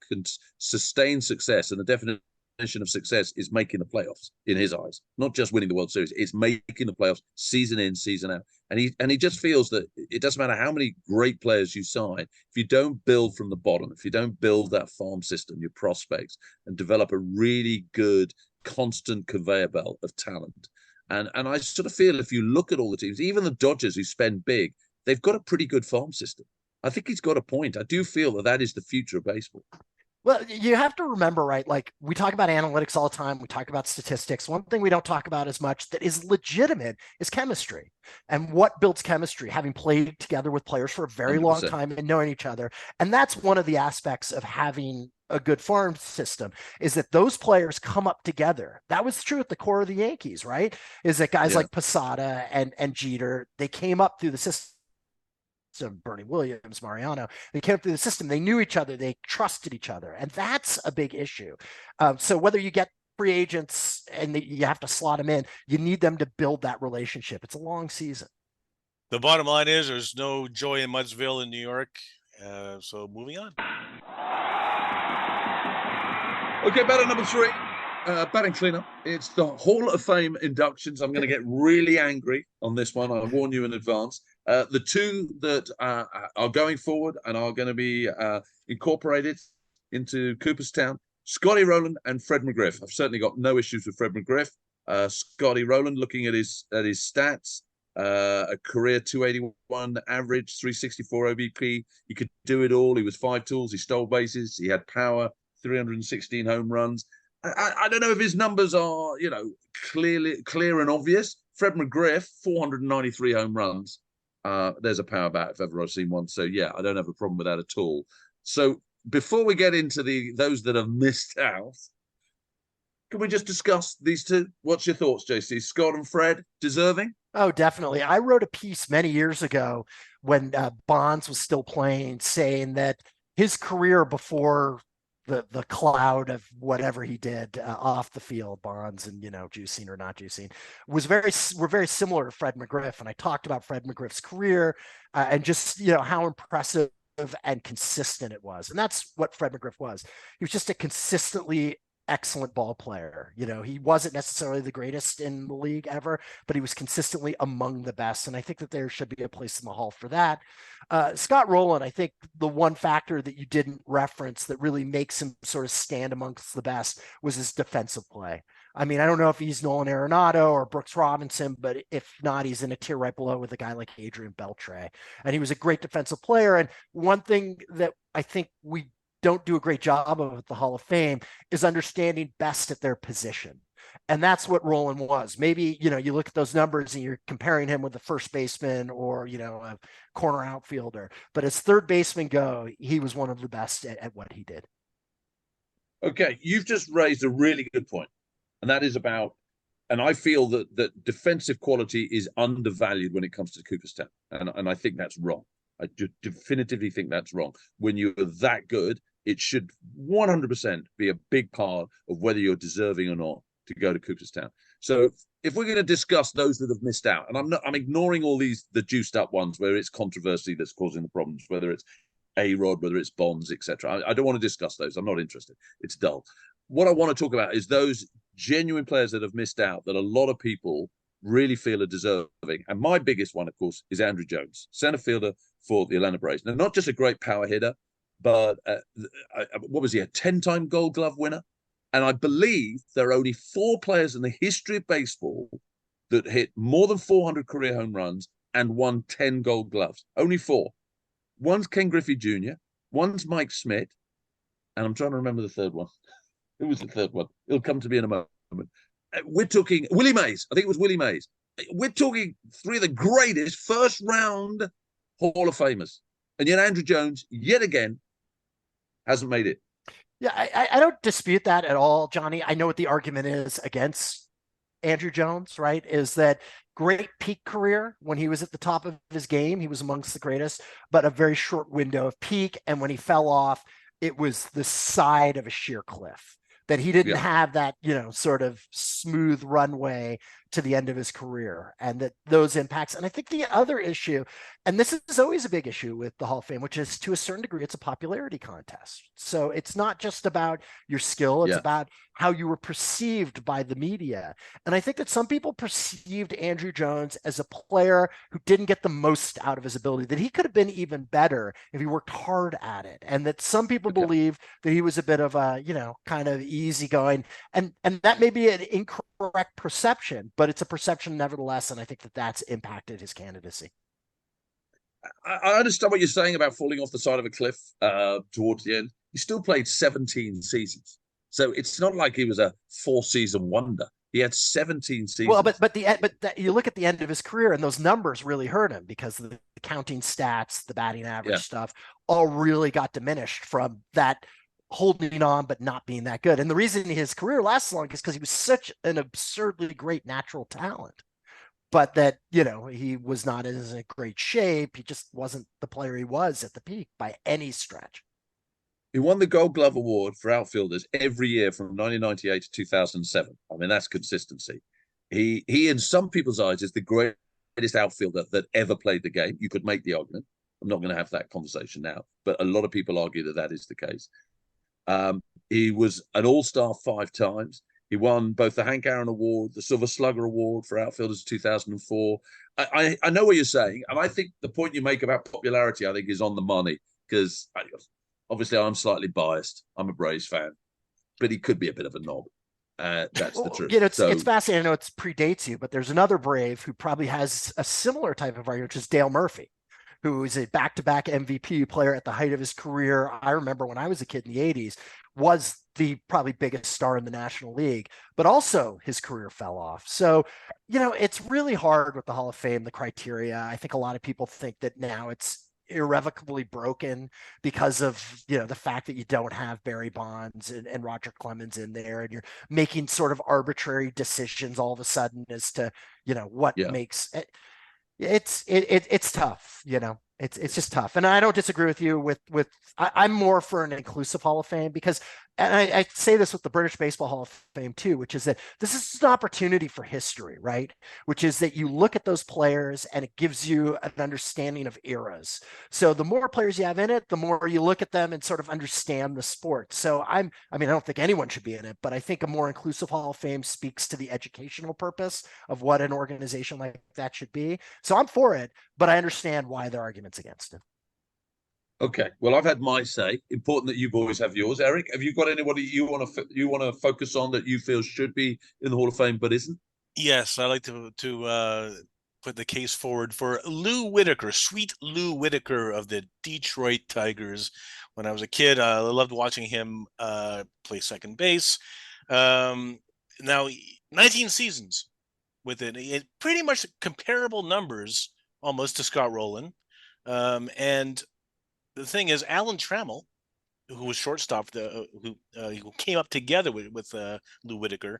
sustained success, and the definition of success is making the playoffs in his eyes, not just winning the World Series. It's making the playoffs season in, season out. And he just feels that it doesn't matter how many great players you sign, if you don't build from the bottom, if you don't build that farm system, your prospects, and develop a really good, constant conveyor belt of talent. And I sort of feel, if you look at all the teams, even the Dodgers, who spend big, they've got a pretty good farm system. I think he's got a point. I do feel that is the future of baseball. Well, you have to remember, right? Like, we talk about analytics all the time. We talk about statistics. One thing we don't talk about as much that is legitimate is chemistry. And what builds chemistry? Having played together with players for a very 100%. Long time and knowing each other. And that's one of the aspects of having a good farm system, is that those players come up together. That was true at the core of the Yankees, right? Is that guys like Posada and Jeter, they came up through the system. So Bernie Williams, Mariano, they came through the system. They knew each other. They trusted each other. And that's a big issue. So whether you get free agents and you have to slot them in, you need them to build that relationship. It's a long season. The bottom line is there's no joy in Muddsville in New York. So moving on. Okay, batter number 3. Batting cleanup. It's the Hall of Fame inductions. I'm going to get really angry on this one. I warn you in advance. The 2 that are going forward and are going to be incorporated into Cooperstown, Scotty Rowland and Fred McGriff. I've certainly got no issues with Fred McGriff. Scotty Rowland, looking at his stats, a career 281 average, 364 OBP. He could do it all. He was 5 tools. He stole bases. He had power, 316 home runs. I don't know if his numbers are, clear and obvious. Fred McGriff, 493 home runs. There's a power bat if ever I've seen one. So yeah, I don't have a problem with that at all. So before we get into those that have missed out, can we just discuss these 2? What's your thoughts, JC? Scott and Fred, deserving? Oh, definitely. I wrote a piece many years ago when Bonds was still playing, saying that his career before the cloud of whatever he did off the field, Bonds and, juicing or not juicing, were very similar to Fred McGriff. And I talked about Fred McGriff's career and just, how impressive and consistent it was. And that's what Fred McGriff was. He was just a consistently excellent ball player. He wasn't necessarily the greatest in the league ever, but he was consistently among the best. And I think that there should be a place in the Hall for that. Scott Rowland, I think the one factor that you didn't reference that really makes him sort of stand amongst the best was his defensive play. I mean, I don't know if he's Nolan Arenado or Brooks Robinson, but if not, he's in a tier right below with a guy like Adrian Beltre. And he was a great defensive player. And one thing that I think we don't do a great job of at the Hall of Fame is understanding best at their position. And that's what Rowland was. Maybe, you look at those numbers and you're comparing him with the first baseman or, a corner outfielder, but as third baseman go, he was one of the best at what he did. Okay. You've just raised a really good point. And that is about, and I feel that defensive quality is undervalued when it comes to Cooperstown. And I think that's wrong. I definitively think that's wrong. When you're that good, it should 100% be a big part of whether you're deserving or not to go to Cooperstown. So if we're going to discuss those that have missed out, and I'm ignoring all the juiced up ones where it's controversy that's causing the problems, whether it's A-Rod, whether it's Bonds, etc. I don't want to discuss those. I'm not interested. It's dull. What I want to talk about is those genuine players that have missed out that a lot of people really feel are deserving. And my biggest one, of course, is Andrew Jones, center fielder for the Atlanta Braves. Now, not just a great power hitter, but what was he, a 10-time Gold Glove winner? And I believe there are only 4 players in the history of baseball that hit more than 400 career home runs and won 10 Gold Gloves. Only 4. One's Ken Griffey Jr., one's Mike Schmidt, and I'm trying to remember the third one. Who was the third one? It'll come to me in a moment. We're talking Willie Mays. I think it was Willie Mays. We're talking 3 of the greatest first-round Hall of Famers. And yet Andrew Jones, yet again, hasn't made it. Yeah, I don't dispute that at all, Johnny. I know what the argument is against Andrew Jones, right? Is that great peak career when he was at the top of his game. He was amongst the greatest, but a very short window of peak. And when he fell off, it was the side of a sheer cliff. That he didn't have that, sort of smooth runway to the end of his career, and that those impacts. And I think the other issue, and this is always a big issue with the Hall of Fame, which is to a certain degree, it's a popularity contest. So it's not just about your skill, it's about how you were perceived by the media. And I think that some people perceived Andrew Jones as a player who didn't get the most out of his ability, that he could have been even better if he worked hard at it. And that some people believe that he was a bit of a, kind of easygoing, and that may be an incorrect perception, but it's a perception nevertheless. And I think that that's impacted his candidacy. I understand what you're saying about falling off the side of a cliff towards the end. He still played 17 seasons. So it's not like he was a 4-season wonder. He had 17 seasons. Well, but you look at the end of his career, and those numbers really hurt him because the counting stats, the batting average stuff, all really got diminished from that holding on but not being that good. And the reason his career lasts long is because he was such an absurdly great natural talent. But that, he was not in a great shape. He just wasn't the player he was at the peak by any stretch. He won the Gold Glove Award for outfielders every year from 1998 to 2007. I mean, that's consistency. He in some people's eyes, is the greatest outfielder that ever played the game. You could make the argument. I'm not going to have that conversation now, but a lot of people argue that is the case. He was an all-star 5 times. He won both the Hank Aaron Award, the Silver Slugger Award for outfielders 2004. I know what you're saying, and I think the point you make about popularity, I think, is on the money, because obviously I'm slightly biased. I'm a Braves fan, but he could be a bit of a knob. That's the truth. It's fascinating. I know it predates you, but there's another Brave who probably has a similar type of argument, which is Dale Murphy, who is a back-to-back MVP player at the height of his career. I remember when I was a kid in the 80s, was the probably biggest star in the National League, but also his career fell off. So, it's really hard with the Hall of Fame, the criteria. I think a lot of people think that now it's irrevocably broken because of, the fact that you don't have Barry Bonds and Roger Clemens in there, and you're making sort of arbitrary decisions all of a sudden as to, what makes it. It's tough, It's just tough. And I don't disagree with you I'm more for an inclusive Hall of Fame because, and I say this with the British Baseball Hall of Fame too, which is that this is an opportunity for history, right? Which is that you look at those players and it gives you an understanding of eras. So the more players you have in it, the more you look at them and sort of understand the sport. So I don't think anyone should be in it, but I think a more inclusive Hall of Fame speaks to the educational purpose of what an organization like that should be. So I'm for it, but I understand why there are arguments against it. Okay, well, I've had my say. Important that you boys have yours. Erik, have you got anybody you want to focus on that you feel should be in the Hall of Fame but isn't? Yes, I like to put the case forward for Lou Whitaker, sweet Lou Whitaker of the Detroit Tigers. When I was a kid, I loved watching him play second base. Now, 19 seasons with it pretty much comparable numbers almost to Scott Rowland. And the thing is, Alan Trammell, who was shortstop, who came up together with Lou Whitaker,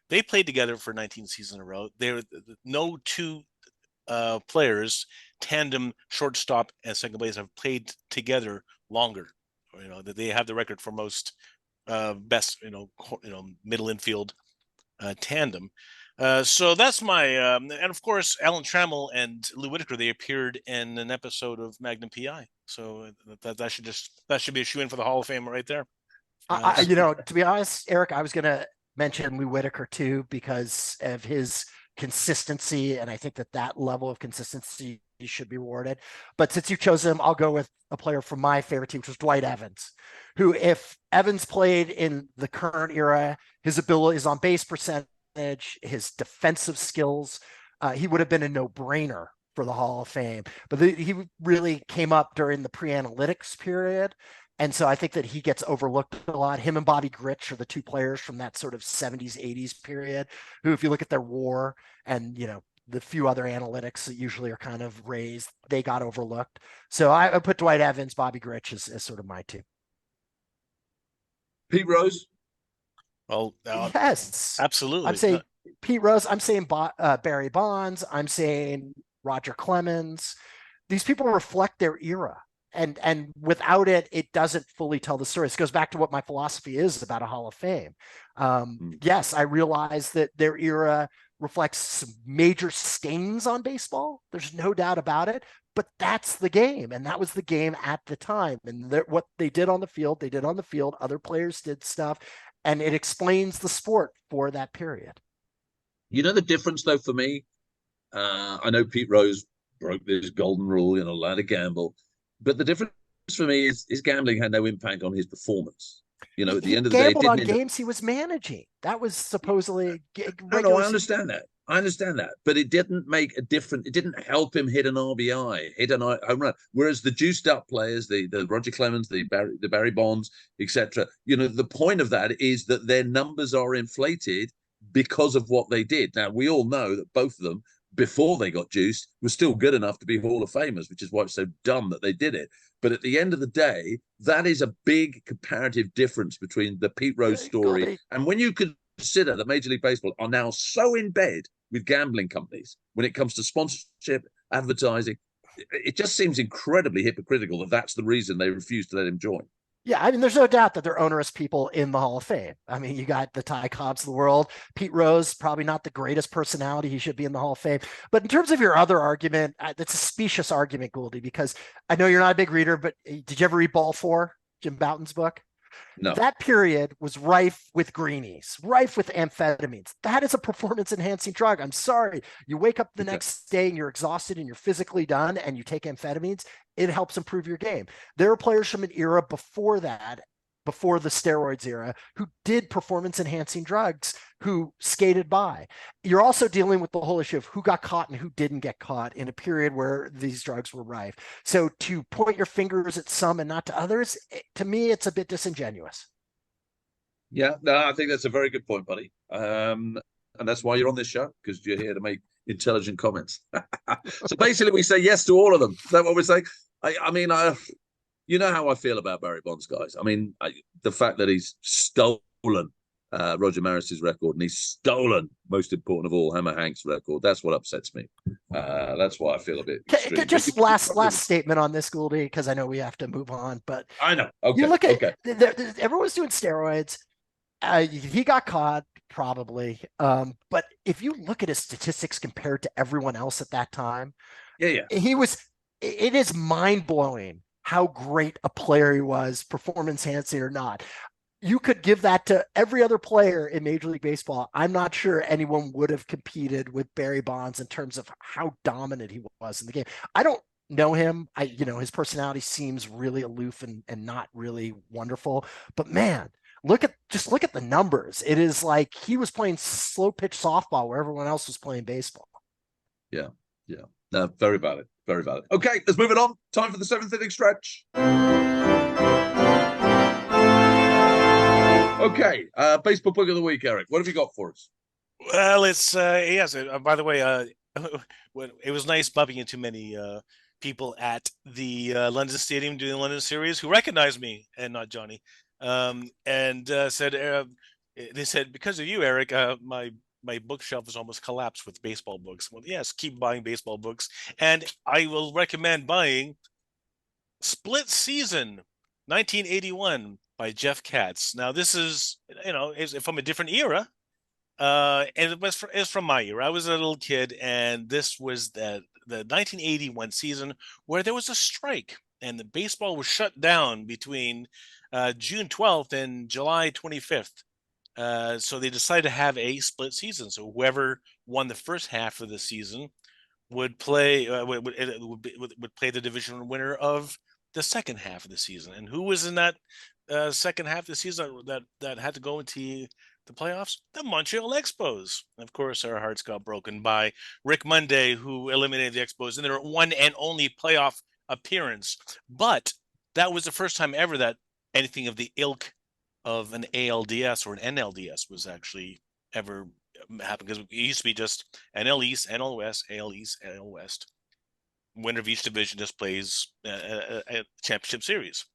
they played together for 19 seasons in a row. There, no two players, tandem shortstop and second base, have played together longer. That they have the record for most best, middle infield tandem. So that's my and of course Alan Trammell and Lou Whitaker, they appeared in an episode of Magnum PI. So that should be a shoe-in for the Hall of Fame right there. To be honest, Erik, I was going to mention Lou Whitaker too because of his consistency, and I think that level of consistency should be rewarded. But since you chose him, I'll go with a player from my favorite team, which was Dwight Evans, who, if Evans played in the current era, his ability, his on-base percentage, his defensive skills, he would have been a no-brainer for the Hall of Fame. But he really came up during the pre-analytics period. And so I think that he gets overlooked a lot. Him and Bobby Grich are the two players from that sort of 70s, 80s period, who, if you look at their WAR and, the few other analytics that usually are kind of raised, they got overlooked. So I put Dwight Evans, Bobby Grich as sort of my two. Pete Rose? Well, yes, absolutely. I'm saying Pete Rose. I'm saying Barry Bonds. I'm saying Roger Clemens. These people reflect their era. And without it, it doesn't fully tell the story. This goes back to what my philosophy is about a Hall of Fame. Yes, I realize that their era reflects some major stains on baseball. There's no doubt about it. But that's the game, and that was the game at the time. And what they did on the field, they did on the field. Other players did stuff, and it explains the sport for that period. You know the difference, though, for me? I know Pete Rose broke this golden rule, allowed to gamble. But the difference for me is gambling had no impact on his perforance. At the end of the day, gambled on games he was managing. That was supposedly no, I understand that. But it didn't make a difference. It didn't help him hit an RBI, hit an home run. Whereas the juiced up players, the Roger Clemens, the Barry Bonds, etc. The point of that is that their numbers are inflated because of what they did. Now we all know that both of them, before they got juiced, were still good enough to be Hall of Famers, which is why it's so dumb that they did it. But at the end of the day, that is a big comparative difference between the Pete Rose story. And when you consider that Major League Baseball are now so in bed with gambling companies when it comes to sponsorship, advertising, it just seems incredibly hypocritical that that's the reason they refuse to let him join. Yeah, there's no doubt that there are onerous people in the Hall of Fame. You got the Ty Cobbs of the world. Pete Rose, probably not the greatest personality. He should be in the Hall of Fame. But in terms of your other argument, that's a specious argument, Goldie, because I know you're not a big reader, but did you ever read Ball 4, Jim Bouton's book? No. That period was rife with greenies, rife with amphetamines. That is a performance-enhancing drug. I'm sorry. You wake up the next day and you're exhausted and you're physically done and you take amphetamines, it helps improve your game. There are players from an era before that, before the steroids era, who did performance-enhancing drugs, who skated by. You're also dealing with the whole issue of who got caught and who didn't get caught in a period where these drugs were rife. So to point your fingers at some and not to others, to me, it's a bit disingenuous. Yeah, no, I think that's a very good point, buddy. And that's why you're on this show, because you're here to make intelligent comments. So basically, we say yes to all of them. Is that what we're saying? You know how I feel about Barry Bonds, guys. The fact that he's stolen Roger Maris's record, and he's stolen, most important of all, Hammer Hank's record. That's what upsets me. That's why I feel a bit extreme. Just last statement on this, Gouldy, because I know we have to move on. But I know. Okay. You look at everyone's doing steroids. He got caught probably, but if you look at his statistics compared to everyone else at that time, he was. It is mind blowing how great a player he was, performance enhancing or not. You could give that to every other player in Major League Baseball. I'm not sure anyone would have competed with Barry Bonds in terms of how dominant he was in the game. I don't know him. His personality seems really aloof and not really wonderful. But man, look at the numbers. It is like he was playing slow pitch softball where everyone else was playing baseball. Yeah. No, very valid. Very valid. Okay, let's move it on. Time for the 7th inning stretch. Okay, baseball book of the week, Erik. What have you got for us? Well, it's yes. By the way, it was nice bumping into many people at the London Stadium doing the London series who recognized me and not Jonny, and said they said, because of you, Erik, my bookshelf is almost collapsed with baseball books. Well, yes, keep buying baseball books, and I will recommend buying Split Season 1981 by Jeff Katz. Now, this is is from a different era, and it's from my era. I was a little kid, and this was the 1981 season where there was a strike, and the baseball was shut down between June 12th and July 25th. So they decided to have a split season. So whoever won the first half of the season would play would play the division winner of the second half of the season. And who was in that second half of the season that had to go into the playoffs? The Montreal Expos. Of course, our hearts got broken by Rick Monday, who eliminated the Expos in their one and only playoff appearance. But that was the first time ever that anything of the ilk of an ALDS or an NLDS was actually ever happened, because it used to be just NL East, NL West, AL East, NL West. Winner of each division just plays a championship series.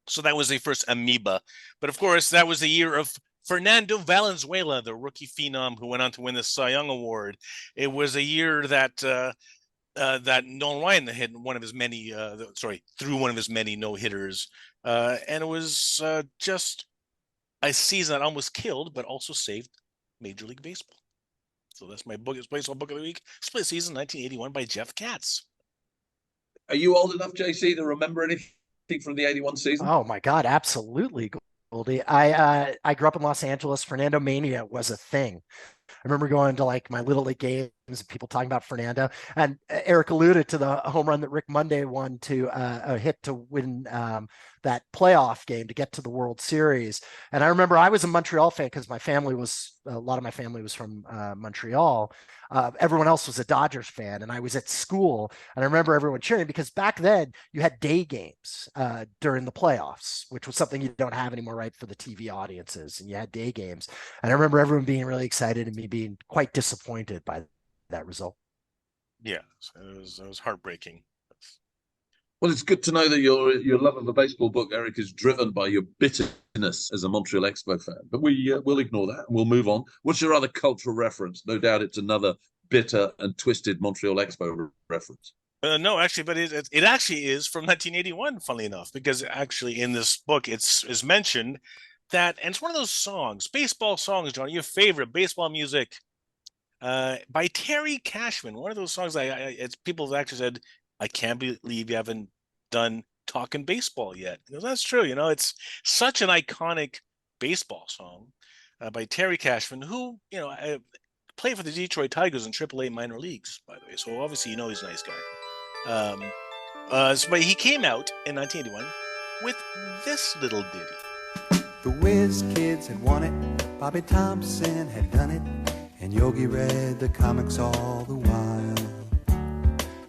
So that was the first amoeba. But of course, that was the year of Fernando Valenzuela, the rookie phenom who went on to win the Cy Young Award. It was a year that that Nolan Ryan hit one of his many, threw one of his many no-hitters. And it was just a season that almost killed, but also saved Major League Baseball. So that's my baseball book of the week. Split Season 1981 by Jeff Katz. Are you old enough, JC, to remember anything from the 81 season? Oh my God, absolutely, Goldie. I grew up in Los Angeles. Fernando Mania was a thing. I remember going to like my Little League games and people talking about Fernando. And Erik alluded to the home run that Rick Monday won to a hit to win that playoff game to get to the World Series. And I remember I was a Montreal fan because a lot of my family was from Montreal. Everyone else was a Dodgers fan, and I was at school, and I remember everyone cheering because back then you had day games during the playoffs, which was something you don't have anymore, right, for the TV audiences, and you had day games. And I remember everyone being really excited and me being quite disappointed by that result. Yeah, it was heartbreaking. Well, it's good to know that your love of the baseball book, Erik, is driven by your bitterness as a Montreal Expo fan. But we'll ignore that and we'll move on. What's your other cultural reference? No doubt it's another bitter and twisted Montreal Expo reference. No, actually, but it actually is from 1981, funnily enough, because actually in this book it's mentioned that, and it's one of those songs, baseball songs, Jonny, your favorite baseball music, by Terry Cashman. One of those songs it's people have actually said, I can't believe you haven't done Talking Baseball yet. Because that's true. It's such an iconic baseball song by Terry Cashman, who, played for the Detroit Tigers in AAA minor leagues, by the way. So obviously, he's a nice guy. But he came out in 1981 with this little ditty. The Whiz Kids had won it, Bobby Thompson had done it, and Yogi read the comics all the while.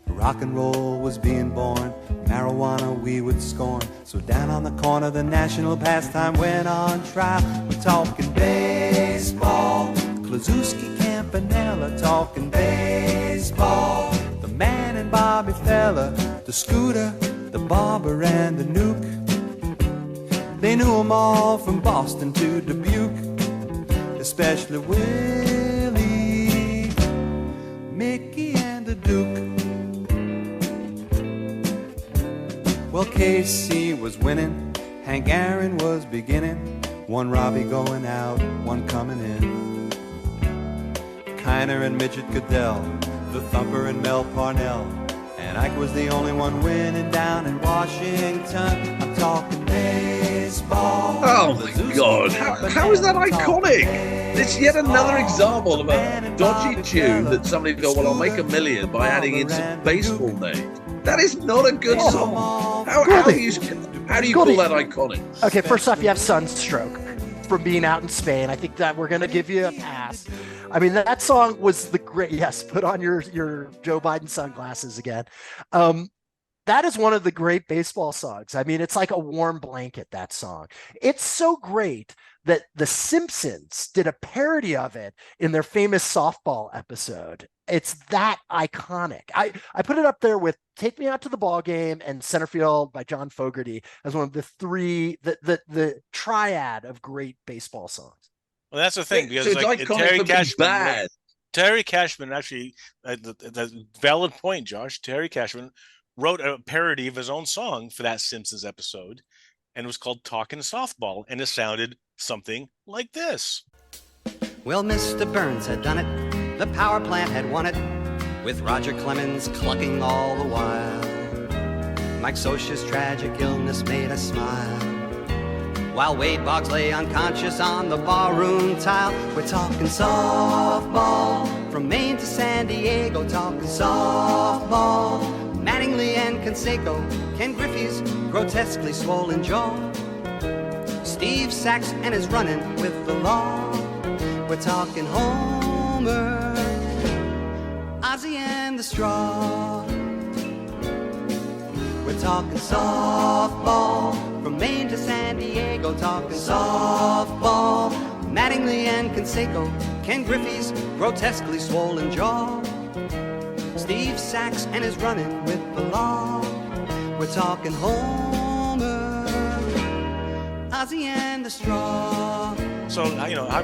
Rock and roll was being born, marijuana we would scorn. So down on the corner the national pastime went on trial. We're talking baseball, Klazuski, Campanella, talking baseball. The Man and Bobby Fella, the Scooter, the Barber and the Nuke. They knew them all from Boston to Dubuque. especially Willie, Mickey, and the Duke. Well, Casey was winning, Hank Aaron was beginning, one Robbie going out, one coming in. Kiner and Midget Goodell, the Thumper and Mel Parnell, and Ike was the only one winning down in Washington. I'm talking baseball. Oh my God! How is that iconic? It's yet another example of a dodgy tune that somebody thought, well, I'll make $1 million by adding in some baseball names. That is not a good song. How do you call that iconic? Okay, first off, you have sunstroke from being out in Spain. I think that we're going to give you a pass. I mean, that song was the great. Yes, put on your Joe Biden sunglasses again. That is one of the great baseball songs. I mean, it's like a warm blanket, that song. It's so great that The Simpsons did a parody of it in their famous softball episode. It's that iconic. I put it up there with Take Me Out to the Ball Game and Center Field by John Fogerty as one of the three, the triad of great baseball songs. Well, that's the thing, because like Terry Cashman actually, the valid point, Josh. Terry Cashman wrote a parody of his own song for that Simpsons episode, and it was called Talkin' Softball, and it sounded something like this. Well, Mr. Burns had done it, the power plant had won it, with Roger Clemens clucking all the while. Mike Scioscia's tragic illness made us smile, while Wade Boggs lay unconscious on the barroom tile. We're talking softball, from Maine to San Diego, talking softball. Mattingly and Canseco, Ken Griffey's grotesquely swollen jaw, Steve Sachs and his running with the law. We're talking Homer, Ozzie and the Straw. We're talking softball, from Maine to San Diego, talking softball. Mattingly and Canseco, Ken Griffey's grotesquely swollen jaw, Steve Sachs and his running with the law. We're talking Homer, Ozzie and the Straw. So,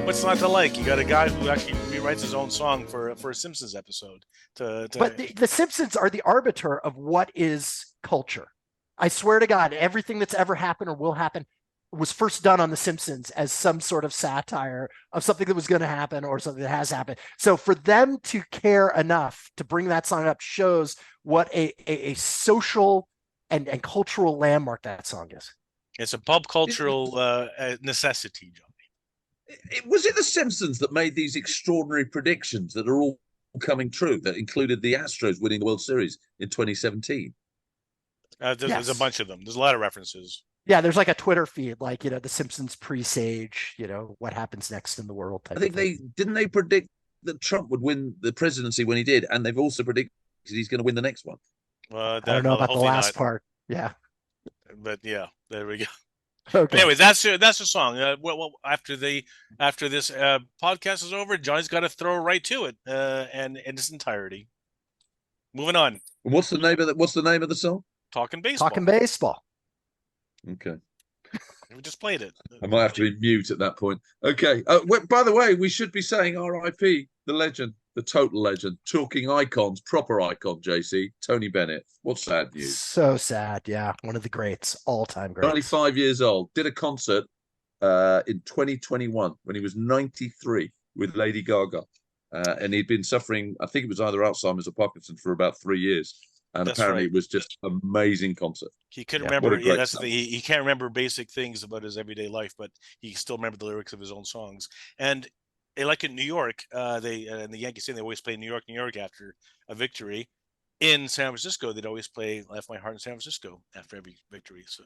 what's not to like? You got a guy who actually rewrites his own song for a Simpsons episode. But the Simpsons are the arbiter of what is culture. I swear to God, everything that's ever happened or will happen was first done on The Simpsons as some sort of satire of something that was going to happen or something that has happened. So for them to care enough to bring that song up shows what a social and cultural landmark that song is. It's a pop cultural necessity, Johnny. Was it The Simpsons that made these extraordinary predictions that are all coming true, that included the Astros winning the World Series in 2017? There's a bunch of them. There's a lot of references. Yeah, there's like a Twitter feed, like, The Simpsons presage, what happens next in the world. I think they predict that Trump would win the presidency when he did, and they've also predicted he's going to win the next one. I don't know about the last part. Yeah, but yeah, there we go. Okay. Anyway, that's the song. Well, after this podcast is over, Johnny's got to throw right to it, and in its entirety. Moving on. What's the name of the song? Talking Baseball. Talking Baseball. Okay. We just played it. I might have to be mute at that point. Okay. By the way, we should be saying R.I.P. the legend, the total legend, talking icons, proper icon, JC, Tony Bennett. What sad news. So sad. Yeah. One of the greats, all-time greats. 95 years old. Did a concert in 2021 when he was 93 with Lady Gaga. And he'd been suffering, I think it was either Alzheimer's or Parkinson's for about 3 years. And that's apparently right. It was just an amazing concert. He couldn't remember. Yeah, that's the thing. He can't remember basic things about his everyday life, but he still remembered the lyrics of his own songs. And like in New York, they in the Yankee Stadium, they always play New York after a victory. In San Francisco, they'd always play "Left My Heart in San Francisco" after every victory. So,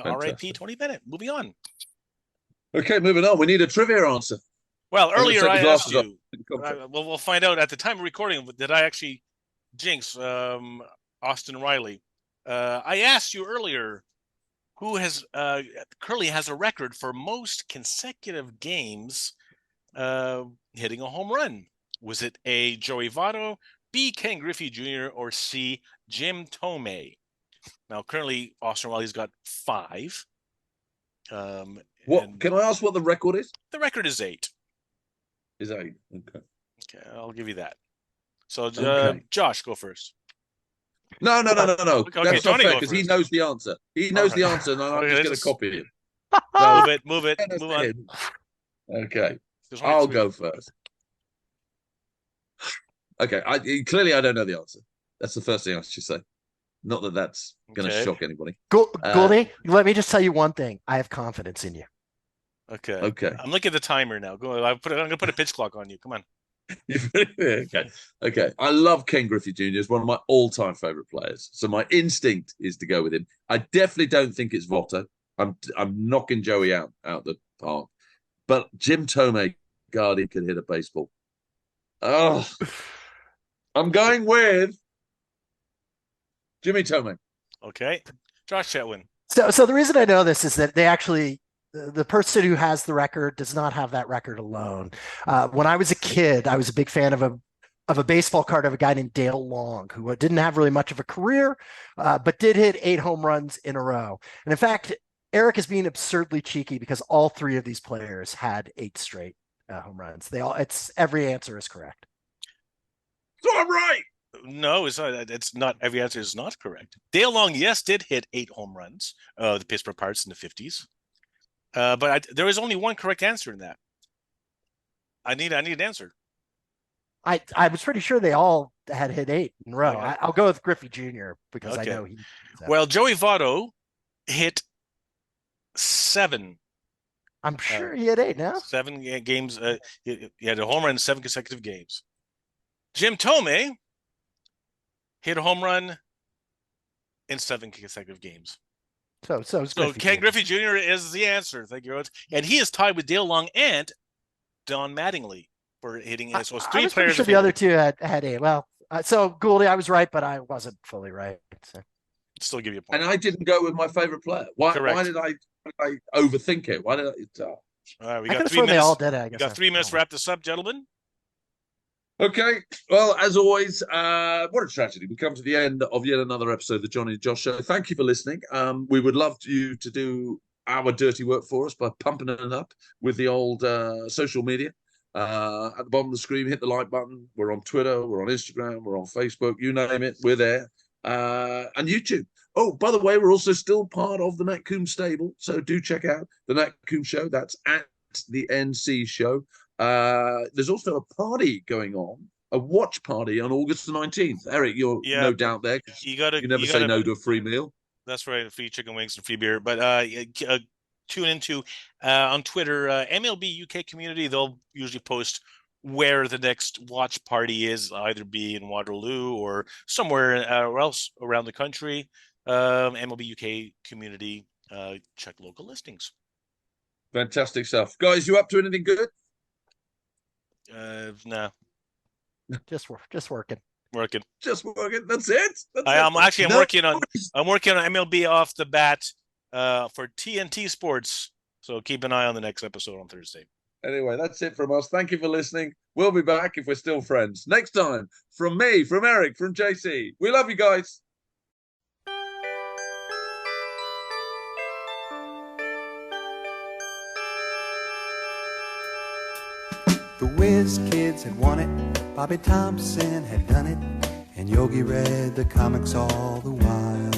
R.I.P. Tony Bennett. Moving on. Okay, moving on. We need a trivia answer. Well, earlier I asked you. We'll find out at the time of recording. Did I actually jinx Austin Riley? I asked you earlier who currently has a record for most consecutive games hitting a home run. Was it A, Joey Votto, B, Ken Griffey Jr., or C, Jim Thome? Now, currently, Austin Riley's got 5. Can I ask what the record is? The record is 8. Is 8. Okay. Okay, I'll give you that. So, Okay. Josh, go first. No. Okay, That's not Johnny, fair go because he first. knows the answer. He knows the answer, and I'm just going to copy him. So, move it. Move on. Okay. There's only I'll 3. go first. Okay. Clearly, I don't know the answer. That's the first thing I should say. Not that that's going to shock anybody. Goldie, let me just tell you one thing. I have confidence in you. Okay. I'm looking at the timer now. I'm going to put a pitch clock on you. Come on. Okay. I love Ken Griffey Jr. He's one of my all-time favorite players. So my instinct is to go with him. I definitely don't think it's Votto. I'm knocking Joey out the park. But Jim Thome, God, he could hit a baseball. Oh, I'm going with Jimmy Thome. Okay. Josh Chetwin. So the reason I know this is that they actually, the person who has the record does not have that record alone. When I was a kid, I was a big fan of a baseball card of a guy named Dale Long, who didn't have really much of a career, but did hit 8 home runs in a row. And in fact, Erik is being absurdly cheeky because all 3 of these players had 8 straight home runs. Every answer is correct. So I'm right. No, it's not. It's not. Every answer is not correct. Dale Long, yes, did hit 8 home runs. The Pittsburgh Pirates in the 50s. But there is only one correct answer in that. I need an answer. I was pretty sure they all had hit 8 in a row. Okay. I'll go with Griffey Jr. because I know he. Well, Joey Votto hit 7. I'm sure he had 8 now. 7 games. He had a home run in 7 consecutive games. Jim Thome hit a home run in 7 consecutive games. So Ken Griffey Jr. is the answer. Thank you very much. And he is tied with Dale Long and Don Mattingly for hitting. So it's 3 players. Sure the other 2 had 8. Well, so Goldie, I was right, but I wasn't fully right. So. Still give you a point. And I didn't go with my favorite player. Why did I overthink it? Why did I? All right, we got 3 minutes. They all did it, I guess. We got 3 minutes to wrap this up, gentlemen. Okay. Well, as always, what a tragedy. We come to the end of yet another episode of the Jonny and Josh Show. Thank you for listening. We would love you to do our dirty work for us by pumping it up with the old social media. At the bottom of the screen, hit the like button. We're on Twitter, we're on Instagram, we're on Facebook, you name it, we're there. And YouTube. Oh, by the way, we're also still part of the Nat Coombs stable, so do check out the Nat Coombs Show. That's at the NC Show. There's also a party going on, a watch party on August the 19th. Erik, you're no doubt there. You never say no to a free meal. That's right, free chicken wings and free beer. But tune into on Twitter, MLB UK community. They'll usually post where the next watch party is, either be in Waterloo or somewhere else around the country. MLB UK community, check local listings. Fantastic stuff. Guys, you up to anything good? No. Just working. Just working. That's it. I'm working on MLB off the bat for TNT Sports. So keep an eye on the next episode on Thursday. Anyway, that's it from us. Thank you for listening. We'll be back if we're still friends. Next time, from me, from Erik, from JC. We love you guys. The Whiz Kids had won it, Bobby Thompson had done it, and Yogi read the comics all the while.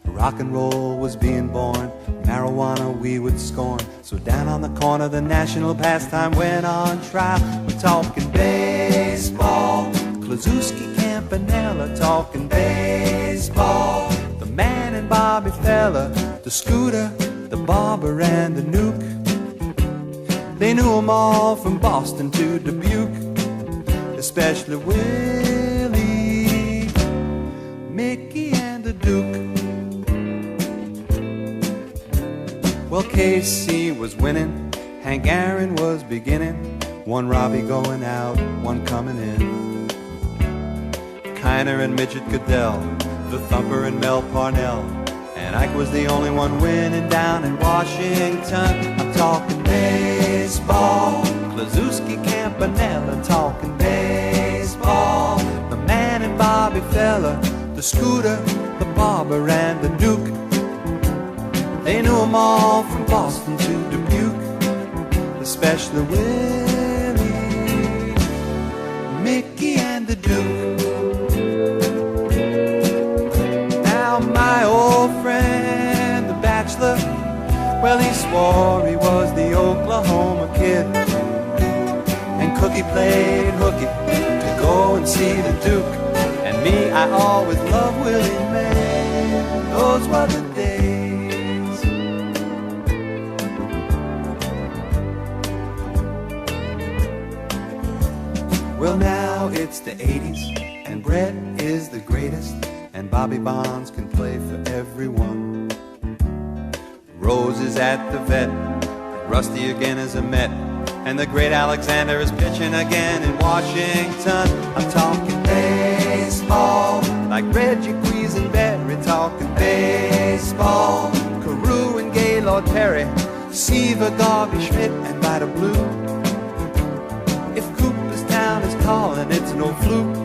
Rock and roll was being born, marijuana we would scorn. So down on the corner the national pastime went on trial. We're talking baseball, Klazuski, Campanella, talking baseball. The man and Bobby Fella, the Scooter, the Barber and the Nuke. They knew them all from Boston to Dubuque, especially Willie, Mickey and the Duke. Well, Casey was winning, Hank Aaron was beginning, one Robbie going out, one coming in. Kiner and Midget Goodell, the Thumper and Mel Parnell, and Ike was the only one winning down in Washington. I'm talking baseball, Klazuski, Campanella, talking baseball. The man and Bobby Fella, the Scooter, the Barber and the Duke. They knew them all from Boston to Dubuque, especially Will. played hooky to go and see the Duke. And me, I always loved Willie Mae. Those were the days. Well, now it's the 80s, and Brett is the greatest, and Bobby Bonds can play for everyone. Rose is at the vet, Rusty again is a Met, and the great Alexander is pitching again in Washington. I'm talking baseball, like Reggie Quisenberry, talking baseball. Carew and Gaylord Perry, Seaver, Garvey, Schmidt, and Vida Blue. If Cooperstown is calling, it's no fluke.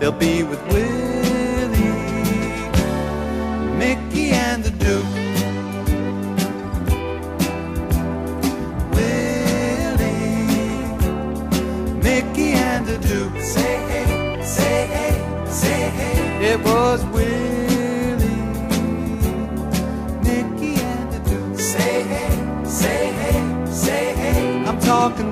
They'll be with Willie, Mickey, and the Duke. Say hey, say hey, say hey. It was Willie, Mickey, and the Duke. Say hey, say hey, say hey. I'm talking